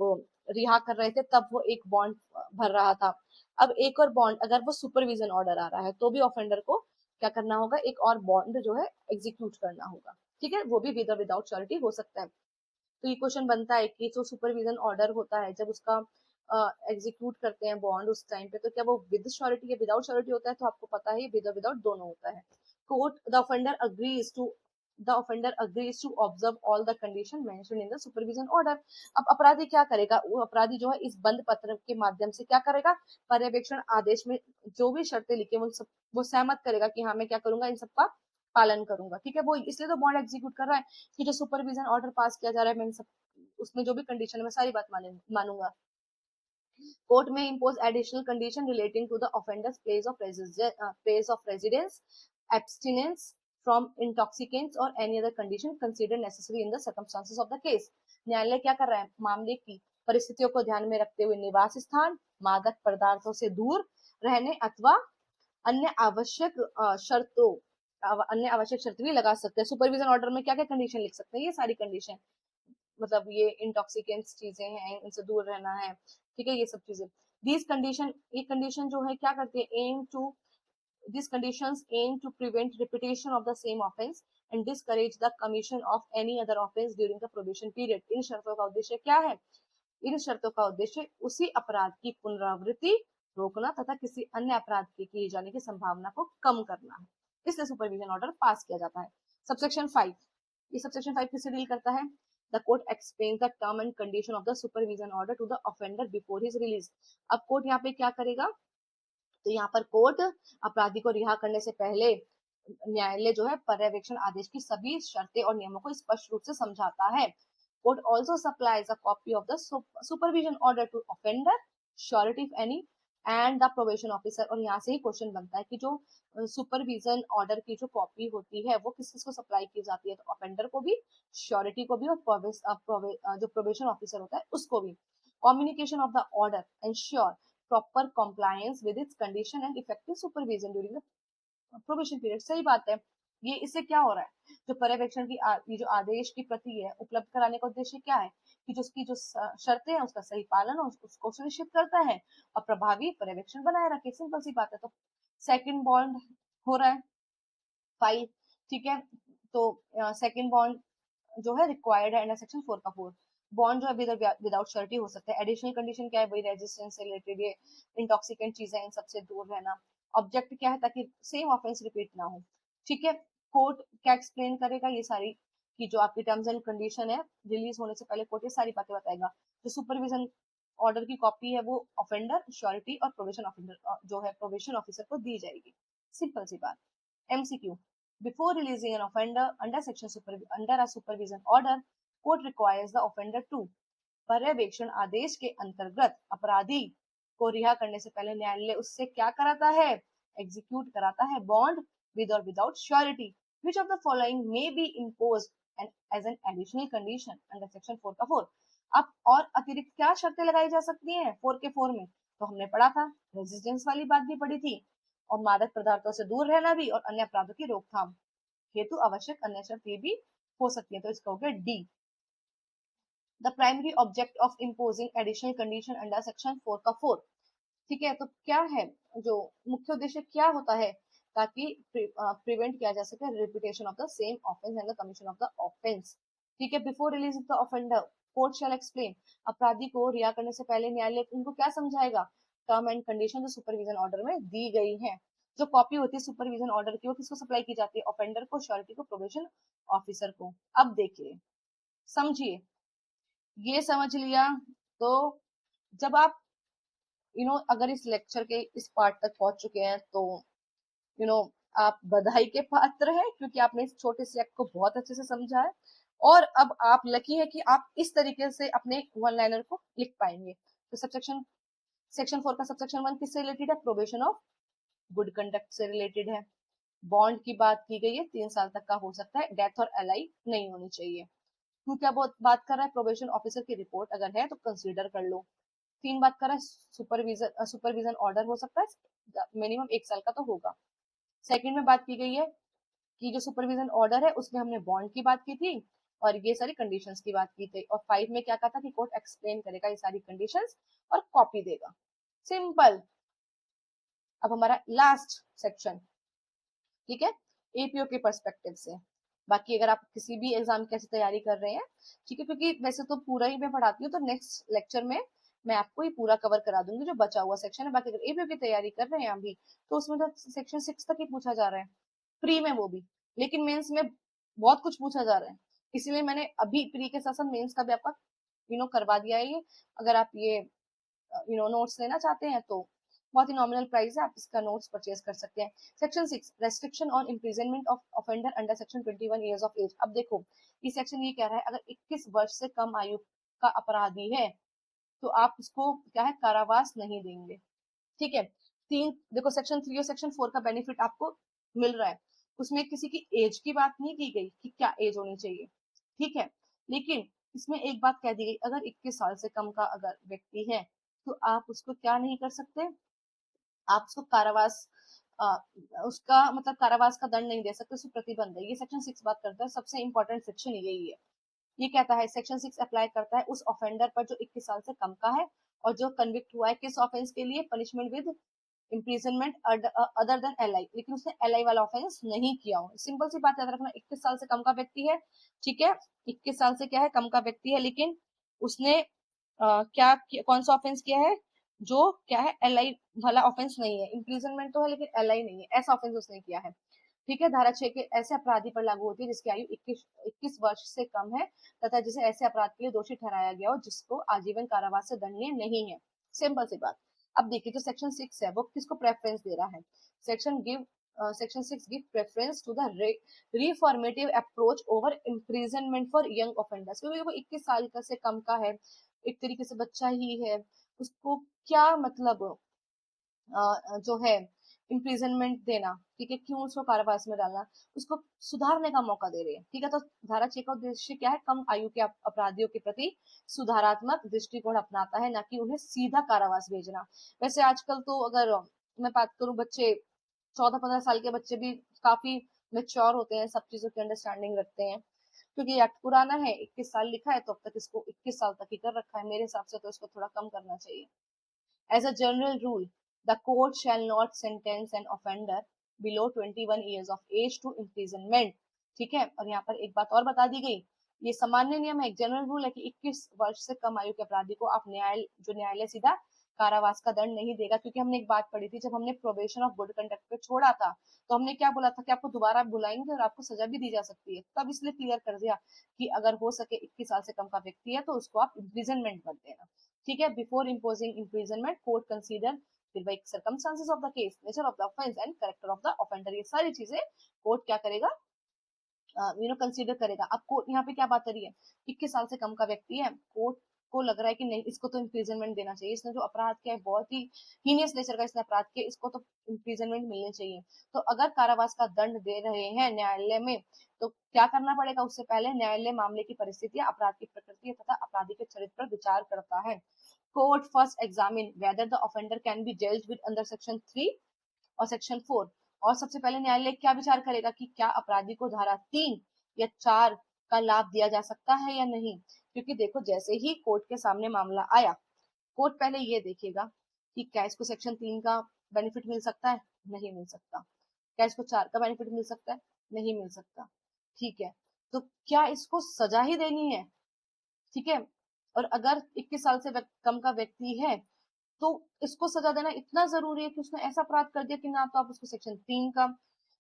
रिहा कर रहे थे तब वो एक बॉन्ड भर रहा था। अब एक और बॉन्ड अगर वो सुपरविजन ऑर्डर आ रहा है तो भी ऑफेंडर को क्या करना होगा, एक और बॉन्ड जो है एग्जीक्यूट करना होगा। ठीक है, वो भी विद और विदाउट श्योरिटी हो सकता है। तो ये क्वेश्चन बनता है कि जो सुपरविजन ऑर्डर होता है जब उसका एग्जीक्यूट करते हैं बॉन्ड उस टाइम पे, तो क्या वो विद श्योरिटी या विदाउट श्योरिटी होता है? तो आपको पता है विद और विदाउट दोनों होता है। Court the offender agrees to observe all the condition mentioned in the supervision order. अब अपराधी क्या करेगा, वो अपराधी जो है इस बंद पत्र के माध्यम से क्या करेगा, पर्यवेक्षण आदेश में जो भी शर्तें लिखी वो सब वो सहमत करेगा कि हाँ मैं क्या करूंगा, इन सबका पालन करूंगा। ठीक है, वो इसलिए तो बॉन्ड एग्जीक्यूट कर रहा है कि जो सुपरविजन ऑर्डर पास किया जा रहा है मैं सब उसमें जो भी कंडीशन है मैं सारी बात मानूंगा। कोर्ट में impose additional condition relating to the offender's place of residence, abstinence from intoxicants or any other condition considered necessary in the circumstances of the case। न्यायालय क्या कर रहा है, मामले की परिस्थितियों को ध्यान में रखते हुए निवास स्थान, मादक पदार्थों से दूर रहने अथवा अन्य आवश्यक शर्तों अन्य आवश्यक शर्त भी लगा सकते हैं। सुपरविजन ऑर्डर में क्या क्या कंडीशन लिख सकते हैं, ये सारी कंडीशन, मतलब ये इंटॉक्सिकेंट्स चीजें हैं इनसे दूर रहना है, ठीक है, ये सब चीजें। दीज कंडीशन, ये कंडीशन जो है क्या करती है, aim to these conditions aim to prevent repetition of the same offense and discourage the commission of any other offense during the probation period। इन शर्तों का उद्देश्य क्या है, इन शर्तों का उद्देश्य उसी अपराध की पुनरावृत्ति रोकना तथा किसी अन्य अपराध के किए जाने की संभावना को कम करना है, इसलिए सुपरविजन ऑर्डर पास किया जाता है। सबसेक्शन 5, ये सबसेक्शन 5 किससे डील करता है, the court explain the term and condition of the supervision order to the offender before his release. अब कोर्ट यहाँ पे क्या करेगा, तो यहाँ पर कोर्ट अपराधी को रिहा करने से पहले न्यायालय जो है पर्यवेक्षण आदेश की सभी शर्तें और नियमों को स्पष्ट रूप से समझाता है। Court also supplies a copy of the supervision order to offender, surety if any, and the probation officer. और यहाँ से ही क्वेश्चन बनता है कि जो सुपरविजन ऑर्डर की जो कॉपी होती है वो किस किस को सप्लाई की जाती है, तो ऑफेंडर को भी, श्योरिटी को भी, और जो प्रोबेशन ऑफिसर होता है उसको भी। Communication of the order ensure proper compliance with its condition and effective supervision during the probation period. सही बात है, ये इससे क्या हो रहा है, जो पर्यवेक्षण की ये जो आदेश की प्रति है उपलब्ध कराने का उद्देश्य क्या है कि जो उसकी जो शर्तें हैं उसका सही पालन उसको सुनिश्चित करता है और प्रभावी पर्यवेक्षण बनाए रखे। सिंपल सी बात है। तो सेकंड बॉन्ड हो रहा है 5, ठीक है, तो सेकंड बॉन्ड जो है रिक्वायर्ड है अंडर सेक्शन 4 का 4। बॉन्ड जो है विदाउट श्योरिटी हो सकता है। एडिशनल कंडीशन क्या है, वही रेजिस्टेंस से रिलेटेड, ये इंटॉक्सिकेंट चीजें इन सबसे दूर रहना। ऑब्जेक्ट क्या है, ताकि सेम ऑफेंस रिपीट ना हो। ठीक है, कोर्ट क्या एक्सप्लेन करेगा, ये सारी की जो आपकी टर्म्स एंड कंडीशन है, रिलीज होने से पहले कोर्ट ये सारी बातें बताएगा। जो सुपरविजन ऑर्डर की कॉपी है वो ऑफेंडर, श्योरिटी और प्रोबेशन ऑफिसर जो है प्रोबेशन ऑफिसर को दी जाएगी। सिंपल सी बात। MCQ, before releasing an offender under a supervision order, court requires the offender to पर्यवेक्षण आदेश के अंतर्गत अपराधी को रिहा करने से पहले न्यायालय उससे क्या कराता है, एग्जीक्यूट कराता है बॉन्ड विद और without surety. Which of the following may be imposed as an additional condition under section 4 का 4। अब और अतिरिक्त क्या शर्तें लगाई जा सकती हैं 4 के 4 में, तो हमने पढ़ा था, रेजिस्टेंस वाली बात भी पढ़ी थी, और मादक पदार्थों से दूर रहना भी, और अन्य अपराधों की रोकथाम हेतु आवश्यक अन्य शर्त ये भी हो सकती है। तो इसका हो गया D. The primary object of imposing additional condition under section 4 का 4। ठीक है, तो क्या है, जो मुख्य उद्देश्य क्या होता है, ताकि प्रिवेंट किया जा सके repetition of the same offence and the commission of the offence. ठीक है, before release the offender court shell explain, अपराधी को रिहा करने से पहले न्यायालय उनको क्या समझाएगा, टर्म एंड कंडीशन जो सुपरविजन ऑर्डर में दी गई है। जो कॉपी होती है सुपरविजन ऑर्डर की वो किसको सप्लाई की जाती है, ऑफेंडर को, श्योरिटी को, प्रोबेशन ऑफिसर को। अब देखिए, समझिए, ये समझ लिया तो जब आप अगर इस लेक्चर के इस पार्ट तक पहुंच चुके हैं तो यू नो आप बधाई के पात्र हैं, क्योंकि आपने इस छोटे से एक्ट को बहुत अच्छे से समझा है। और अब आप लकी है कि आप इस तरीके से अपने वन लाइनर को लिख पाएंगे। तो सबसेक्शन सेक्शन 4 का सबसेक्शन 1 किससे रिलेटेड है? प्रोबेशन ऑफ गुड कंडक्ट से रिलेटेड है। बॉन्ड की बात की गई है, 3 साल तक का हो सकता है, डेथ और एलाई नहीं होनी चाहिए। क्यों क्या बहुत बात कर रहा है? प्रोबेशन ऑफिसर की रिपोर्ट अगर है तो कंसीडर कर लो। 3 बात कर रहा है, सुपरविजन ऑर्डर हो सकता है, मिनिमम 1 साल का तो होगा। सेकंड में बात की गई है कि जो सुपरविजन ऑर्डर है उसमें हमने बॉन्ड की बात की थी और ये सारी कंडीशंस की बात की थी। और 5 में क्या कहा था कि कोर्ट एक्सप्लेन करेगा ये सारी कंडीशंस और कॉपी देगा। सिंपल। अब हमारा लास्ट सेक्शन, ठीक है, एपीओ के पर्सपेक्टिव से। बाकी अगर आप किसी भी एग्जाम की ऐसी तैयारी कर रहे हैं, ठीक है, क्योंकि वैसे तो पूरा ही मैं पढ़ाती हूँ तो नेक्स्ट लेक्चर में मैं आपको ही पूरा कवर करा दूंगी जो बचा हुआ सेक्शन है। बाकी अगर एपीओ की तैयारी कर रहे हैं अभी तो उसमें तो सेक्शन 6 तक ही पूछा जा रहा है, प्री में वो भी, लेकिन मेंस में बहुत कुछ पूछा जा रहा है। इसीलिए मैंने अभी प्री के साथ साथ मेंस का भी आपका करवा दिया है ये। अगर आप ये नोट्स लेना चाहते हैं तो बहुत ही नॉमिनल प्राइस है, आप इसका नोट्स परचेज कर सकते हैं। Section 6 restriction on imprisonment of offender under section 21 years of age. अब देखो ये सेक्शन ये कह रहा है अगर 21 वर्ष से कम आयु का अपराधी है तो आप उसको क्या है, कारावास नहीं देंगे। ठीक है। तीन देखो, सेक्शन 3 और सेक्शन 4 का बेनिफिट आपको मिल रहा है, उसमें किसी की एज की बात नहीं की गई कि क्या एज होनी चाहिए, ठीक है, लेकिन इसमें एक बात कह दी गई अगर 21 साल से कम का अगर व्यक्ति है तो आप उसको क्या नहीं कर सकते, आप उसको कारावास आ, उसका मतलब कारावास का दंड नहीं दे सकते, उसको प्रतिबंध है। ये सेक्शन 6 बात करता है, सबसे इंपॉर्टेंट सेक्शन यही है। ये कहता है सेक्शन 6 अप्लाई करता है उस ऑफेंडर पर जो 21 साल से कम का है और जो कन्विक्ट हुआ है किस ऑफेंस के लिए, punishment with imprisonment other than LI, लेकिन उसने एलआई वाला ऑफेंस नहीं किया हो। सिंपल सी बात याद रखना, 21 साल से कम का व्यक्ति है, ठीक है, 21 साल से क्या है, कम का व्यक्ति है, लेकिन उसने कौन सा ऑफेंस किया है, जो क्या है, एलआई वाला ऑफेंस नहीं है, इम्प्रिजनमेंट तो है लेकिन एलआई नहीं है, ऐसा ऑफेंस उसने किया है। ठीक है, धारा 6 के ऐसे अपराधी पर लागू होती है जिसकी आयु 21 वर्ष से कम है तथा जिसे ऐसे अपराध के लिए दोषी ठहराया गया हो जिसको आजीवन कारावास से दंडनीय नहीं है। सिंपल सी बात। अब देखिए जो सेक्शन 6 है वो किसको प्रेफरेंस दे रहा है, section 6 give preference to the reformative approach over imprisonment for young offenders, क्योंकि वो 21 साल का से कम का है, एक तरीके से बच्चा ही है, उसको क्या मतलब जो है इम्प्रिजनमेंट देना, ठीक है, क्यों उसको कारावास में डालना, उसको सुधारने का मौका दे रही है। ठीक है, तो धारा 6 का उद्देश्य क्या है, कम आयु के अपराधियों के प्रति सुधारात्मक दृष्टिकोण अपनाता है, ना कि उन्हें सीधा कारावास भेजना। वैसे आजकल तो अगर मैं बात करूं, बच्चे 14-15 साल के बच्चे भी काफी मेच्योर होते हैं, सब चीजों की अंडरस्टैंडिंग रखते हैं, क्योंकि एक्ट पुराना है, 21 साल लिखा है तो अब तक इसको 21 साल तक ही कर रखा है, मेरे हिसाब से तो इसको थोड़ा कम करना चाहिए। As a general rule, the court shall not sentence an offender below 21 years of age to imprisonment। ठीक है, और यहाँ पर एक बात और बता दी गई, ये सामान्य नियम है, एक जनरल रूल है कि 21 वर्ष से कम आयु के अपराधी को आप न्यायालय सीधा कारावास का दंड नहीं देगा, क्योंकि हमने एक बात पढ़ी थी जब हमने प्रोबेशन ऑफ गुड कंडक्ट पे छोड़ा था, तो हमने क्या बोला था कि आपको दोबारा बुलाएंगे और आपको सजा भी दी जा सकती है, तब इसलिए क्लियर कर दिया कि अगर हो सके 21 साल से कम का व्यक्ति है तो उसको आप इम्प्रिजनमेंट मत देना। ठीक है, before imposing imprisonment court consider फिर भाई circumstances of the case, nature of the offence and character of the offender, ये सारी चीजें कोर्ट क्या करेगा, कंसीडर करेगा। अब कोर्ट यहाँ पे क्या बात करी है, 21 साल से कम का व्यक्ति है, कोर्ट को लग रहा है कि नहीं इसको तो इम्प्रिजनमेंट देना चाहिए, इसने जो अपराध किया है बहुत ही हीनियस नेचर का इसने अपराध किया, इसको तो इम्प्रिजनमेंट मिलनी चाहिए। तो अगर कारावास का दंड दे रहे हैं न्यायालय में तो क्या करना पड़ेगा, उससे पहले न्यायालय मामले की परिस्थितियां, अपराध की प्रकृति तथा अपराधी के चरित्र पर विचार करता है। Court first examine whether the offender can be judged with under section 3 और सेक्शन 4। और सबसे पहले न्यायालय क्या विचार करेगा कि क्या अपराधी को धारा 3 या 4 का लाभ दिया जा सकता है या नहीं, क्योंकि देखो जैसे ही कोर्ट के सामने मामला आया, कोर्ट पहले ये देखेगा कि क्या इसको सेक्शन 3 का बेनिफिट मिल सकता है, नहीं मिल सकता, क्या इसको 4 का बेनिफिट मिल सकता है, नहीं मिल सकता, ठीक है, तो क्या इसको सजा ही देनी है, ठीक है, और अगर 21 साल से कम का व्यक्ति है तो इसको सजा देना इतना जरूरी है कि उसने ऐसा अपराध कर दिया कि ना तो आप उसको सेक्शन 3 का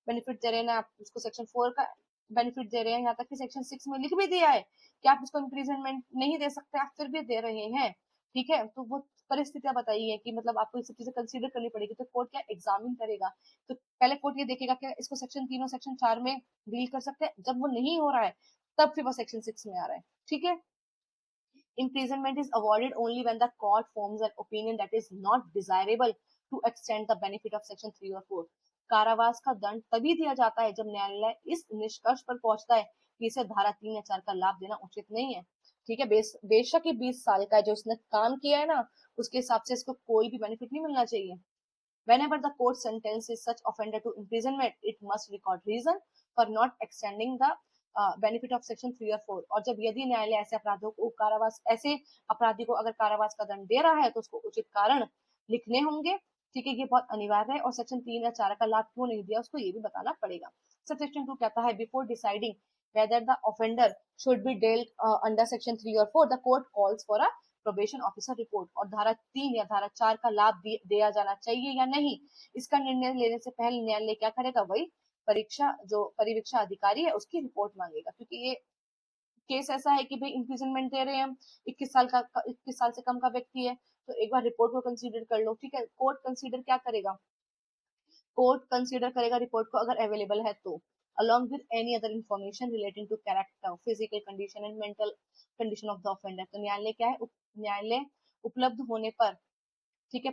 बेनिफिट दे रहे हैं ना आप उसको सेक्शन 4 का बेनिफिट दे रहे हैं, यहाँ तक कि सेक्शन 6 में लिख भी दिया है कि आप उसको इम्प्रिजनमेंट नहीं दे सकते, आप फिर भी दे रहे हैं। ठीक है, तो वो परिस्थितियां बताइए कि मतलब आपको ये सब चीजें कंसीडर करनी पड़ेगी, तो कोर्ट क्या एग्जामिन करेगा, तो पहले कोर्ट ये देखेगा कि इसको सेक्शन 3 और सेक्शन 4 में डील कर सकते हैं, जब वो नहीं हो रहा है तब फिर वो सेक्शन 6 में आ रहा है। ठीक है, Imprisonment is awarded only when the court forms an opinion that is not desirable to extend the benefit of section 3 or 4. कारावास का दंड तभी दिया जाता है जब न्यायालय इस निष्कर्ष पर पहुंचता है कि इसे धारा 3 या 4 का लाभ देना उचित नहीं है। ठीक है, बेशक ये 20 साल का है, जो इसने काम किया है ना, उसके हिसाब से इसको कोई भी बेनिफिट नहीं मिलना चाहिए। Whenever the court sentences such offender to imprisonment, it must record reason for not extending the benefit of section 3 और 4। और जब यदि न्यायालय ऐसे अपराधों को कारावास, ऐसे अपराधी को अगर कारावास का दंड दे रहा है तो उसको उचित कारण लिखने होंगे। ठीक है, ये बहुत अनिवार्य है। और सेक्शन 3 या 4 का लाभ क्यों नहीं दिया उसको ये भी बताना पड़ेगा। सब सेक्शन 2 कहता है before deciding whether the offender should be dealt under section 3 or 4, the court calls for a probation officer report. और धारा 3 या धारा 4 का लाभ दिया जाना चाहिए या नहीं, इसका निर्णय लेने से पहले न्यायालय क्या करेगा, वही परिवीक्षा अधिकारी है उसकी रिपोर्ट मांगेगा। क्योंकि ये केस ऐसा है कि भाई इंप्रिजनमेंट दे रहे हैं हम, 21 साल से कम का व्यक्ति है, तो एक बार रिपोर्ट को कंसीडर कर लो। ठीक है, कोर्ट कंसीडर क्या करेगा, कोर्ट कंसीडर करेगा रिपोर्ट को अगर अवेलेबल है तो, along with any other information relating to character, physical condition and mental condition of the offender। तो न्यायालय क्या है, न्यायालय उपलब्ध होने पर, ठीक है,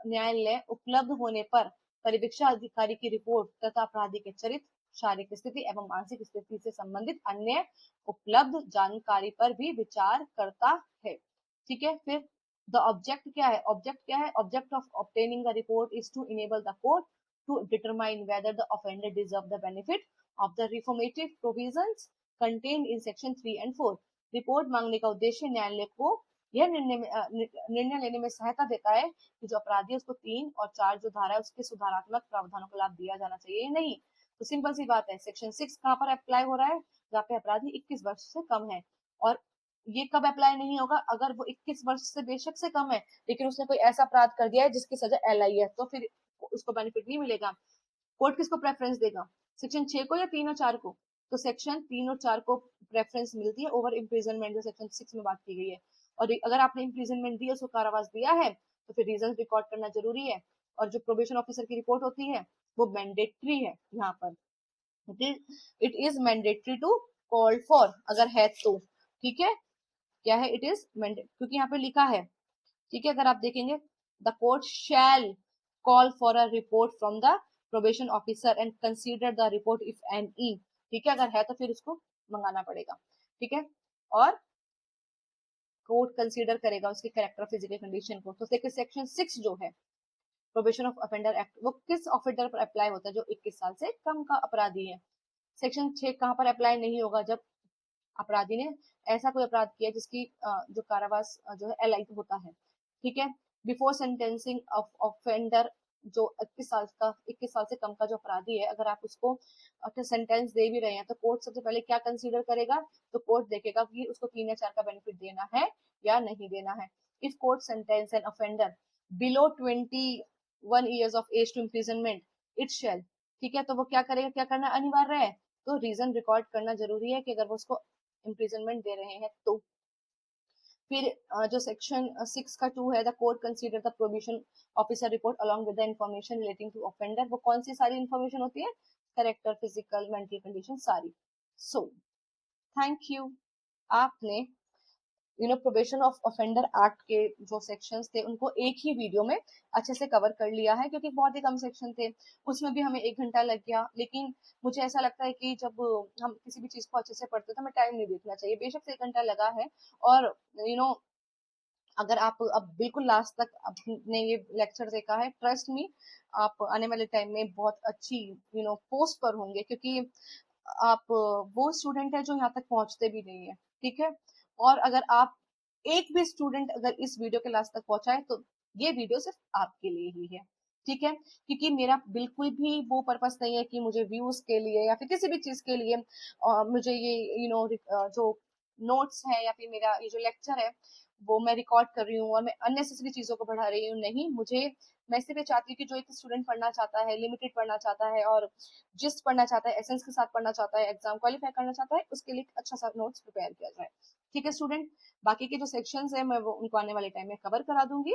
न्यायालय उपलब्ध होने पर परिवीक्षा अधिकारी की रिपोर्ट तथा अपराधी के चरित्र, शारीरिक स्थिति एवं मानसिक स्थिति से संबंधित अन्य उपलब्ध जानकारी पर भी विचार करता है। ठीक है, फिर द ऑब्जेक्ट क्या है, object of obtaining the report is to enable the court to determine whether the offender deserve the benefit of the reformative provisions contained in section 3 and 4। Report मांगने का उद्देश्य न्यायालय को यह निर्णय लेने में सहायता देता है कि जो अपराधी है उसको 3 और 4 जो धारा है उसके सुधारात्मक प्रावधानों का लाभ दिया जाना चाहिए या नहीं। तो सिंपल सी बात है, सेक्शन 6 कहाँ पर अप्लाई हो रहा है, जहाँ पे अपराधी 21 वर्ष से कम है। और ये कब अप्लाई नहीं होगा, अगर वो 21 वर्ष से बेशक से कम है लेकिन उसने कोई ऐसा अपराध कर दिया है जिसकी सजा LI है, तो फिर उसको बेनिफिट नहीं मिलेगा। कोर्ट किसको प्रेफरेंस देगा, सेक्शन 6 को या 3 और 4 को, तो सेक्शन 3 और 4 को प्रेफरेंस मिलती है ओवर इम्प्रिजनमेंट जो सेक्शन 6 में बात की गई है। और अगर आपने इम्प्रिजनमेंट दिया, उसको कारावास दिया है, तो फिर रीजन रिकॉर्ड करना जरूरी है। और जो प्रोबेशन ऑफिसर की रिपोर्ट होती है वो मैंडेटरी है यहाँ पर, it is mandatory to call for, अगर है तो। ठीक है, क्या है, इट इज मैंडेट, क्योंकि यहाँ पे लिखा है। ठीक है, अगर आप देखेंगे the court shell call for a report from the probation officer and consider the report if any. ठीक है, अगर है तो फिर उसको मंगाना पड़ेगा। ठीक है, और कोर्ट कंसीडर करेगा उसके कैरेक्टर फिजिकल कंडीशन को। तो देखिए सेक्शन 6 जो है प्रोबेशन ऑफ ऑफेंडर एक्ट, वो किस ऑफेंडर पर अप्लाई होता है, जो 21 साल से कम का अपराधी है। सेक्शन 6 कहाँ पर अप्लाई नहीं होगा, जब अपराधी ने ऐसा कोई अपराध किया जिसकी जो कारावास जो है LI होता है। ठीक है, बिफोर सेंटेंसिंग ऑफ ऑफेंडर, जो 21 साल से कम का जो अपराधी है, अगर आप उसको सेंटेंस दे भी रहे हैं तो कोर्ट सबसे पहले क्या कंसीडर करेगा, तो कोर्ट देखेगा कि उसको 3 या 4 का बेनिफिट देना है या नहीं देना है। If court sentence an offender below 21 years of age to imprisonment it shall. ठीक है, तो वो क्या करेगा, क्या करना अनिवार्य है, तो रीजन रिकॉर्ड करना जरूरी है कि अगर वो उसको इम्प्रिजनमेंट दे रहे हैं तो। फिर जो सेक्शन 6 का 2 है, the court consider the probation officer report along with the information relating to offender. वो कौन सी सारी इंफॉर्मेशन होती है, कैरेक्टर, फिजिकल, मेंटल कंडीशन सारी। सो थैंक यू, आपने प्रोबेशन ऑफ ऑफेंडर एक्ट के जो सेक्शंस थे उनको एक ही वीडियो में अच्छे से कवर कर लिया है, क्योंकि बहुत ही कम सेक्शन थे, उसमें भी हमें 1 घंटा लग गया। लेकिन मुझे ऐसा लगता है कि जब हम किसी भी चीज को अच्छे से पढ़ते तो हमें टाइम नहीं देखना चाहिए, बेशक से 1 घंटा लगा है। और यू नो अगर आप अब बिल्कुल लास्ट तक आपने ये लेक्चर देखा है, ट्रस्ट मी आप आने वाले टाइम में बहुत अच्छी पोस्ट पर होंगे, क्योंकि आप वो स्टूडेंट है जो यहाँ तक पहुंचते भी नहीं है। ठीक है, और अगर आप एक भी स्टूडेंट अगर इस वीडियो के लास्ट तक पहुंचा है तो ये वीडियो सिर्फ आपके लिए ही है। ठीक है, क्योंकि मेरा बिल्कुल भी वो पर्पस नहीं है कि मुझे व्यूज के लिए या फिर किसी भी चीज के लिए मुझे ये जो नोट्स है या फिर मेरा ये जो लेक्चर है वो मैं रिकॉर्ड कर रही हूँ और मैं अननेसेसरी चीजों को बढ़ा रही हूँ, नहीं। मैं सिर्फ ये चाहती हूँ कि जो एक स्टूडेंट पढ़ना चाहता है, लिमिटेड पढ़ना चाहता है और जिस्ट पढ़ना चाहता है, एसेंस के साथ पढ़ना चाहता है, एग्जाम क्वालिफाई करना चाहता है, उसके लिए अच्छा सा नोट्स प्रिपेयर किया जाए। ठीक है स्टूडेंट, बाकी के जो सेक्शंस है मैं वो उनको आने वाले टाइम में कवर करा दूंगी।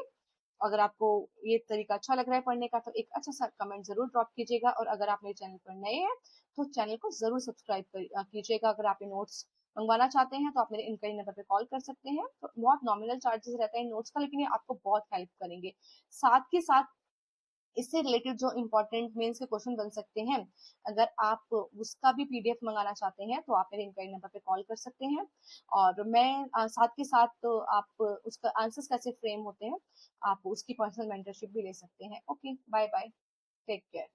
अगर आपको ये तरीका अच्छा लग रहा है पढ़ने का तो एक अच्छा सा कमेंट जरूर ड्रॉप कीजिएगा, और अगर आप मेरे चैनल पर नए हैं तो चैनल को जरूर सब्सक्राइब कीजिएगा। अगर आप ये नोट्स मंगवाना चाहते हैं तो आप मेरे इनक्वायरी नंबर पे कॉल कर सकते हैं। तो बहुत नॉमिनल चार्जेस रहता है नोट्स का, लेकिन ये आपको बहुत हेल्प करेंगे। साथ के साथ इससे रिलेटेड जो इम्पोर्टेंट मेंस के क्वेश्चन बन सकते हैं, अगर आप उसका भी पीडीएफ मंगाना चाहते हैं तो आप मेरे इंक्वायरी नंबर पे कॉल कर सकते हैं। और मैं साथ के साथ तो आप उसका आंसर्स कैसे फ्रेम होते हैं, आप उसकी पर्सनल मेंटरशिप भी ले सकते हैं। Okay, bye bye, take care.